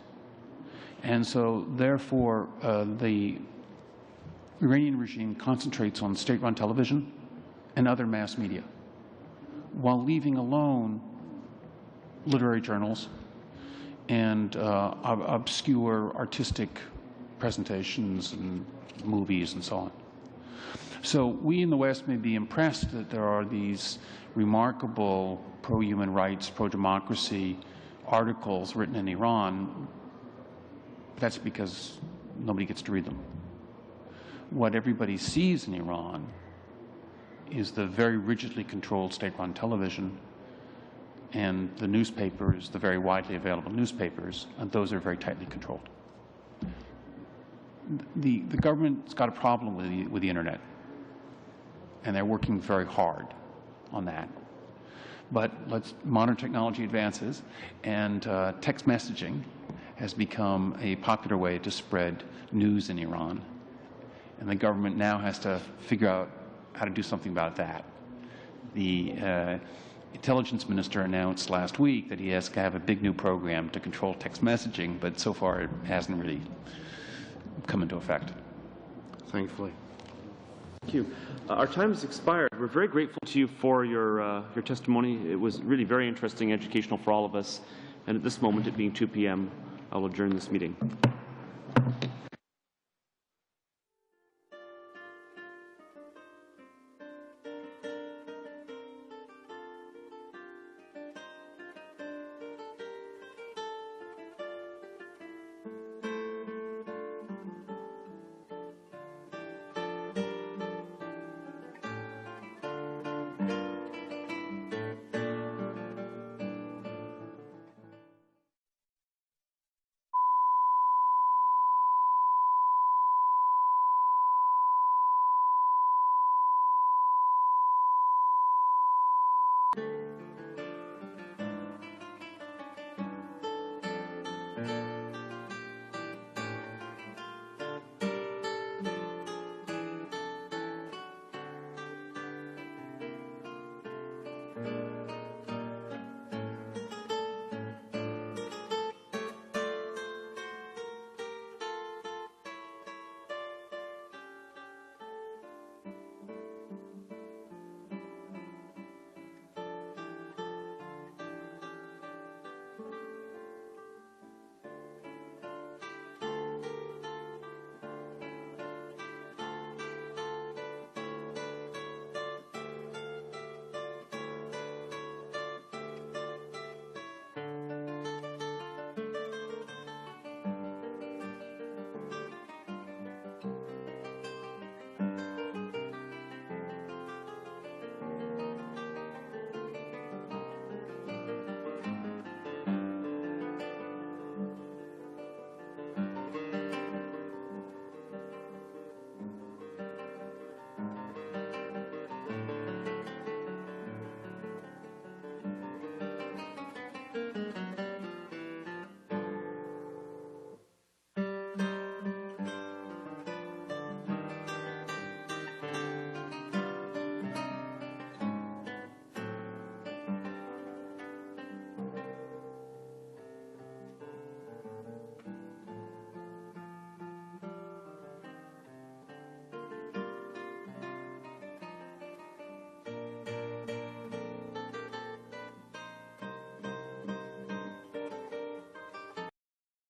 And so, therefore, the Iranian regime concentrates on state-run television and other mass media, while leaving alone literary journals and obscure artistic presentations and movies and so on. So we in the West may be impressed that there are these remarkable pro-human rights, pro-democracy articles written in Iran. That's because nobody gets to read them. What everybody sees in Iran is the very rigidly controlled state-run television and the newspapers, the very widely available newspapers, those are very tightly controlled. The government's got a problem with the internet, and they're working very hard on that. But modern technology advances, and text messaging has become a popular way to spread news in Iran. And the government now has to figure out how to do something about that. The intelligence minister announced last week that he has to have a big new program to control text messaging, but so far it hasn't really come into effect. Thankfully. Thank you. Our time has expired. We're very grateful to you for your testimony. It was really very interesting, educational for all of us. And at this moment, it being 2 p.m., I will adjourn this meeting.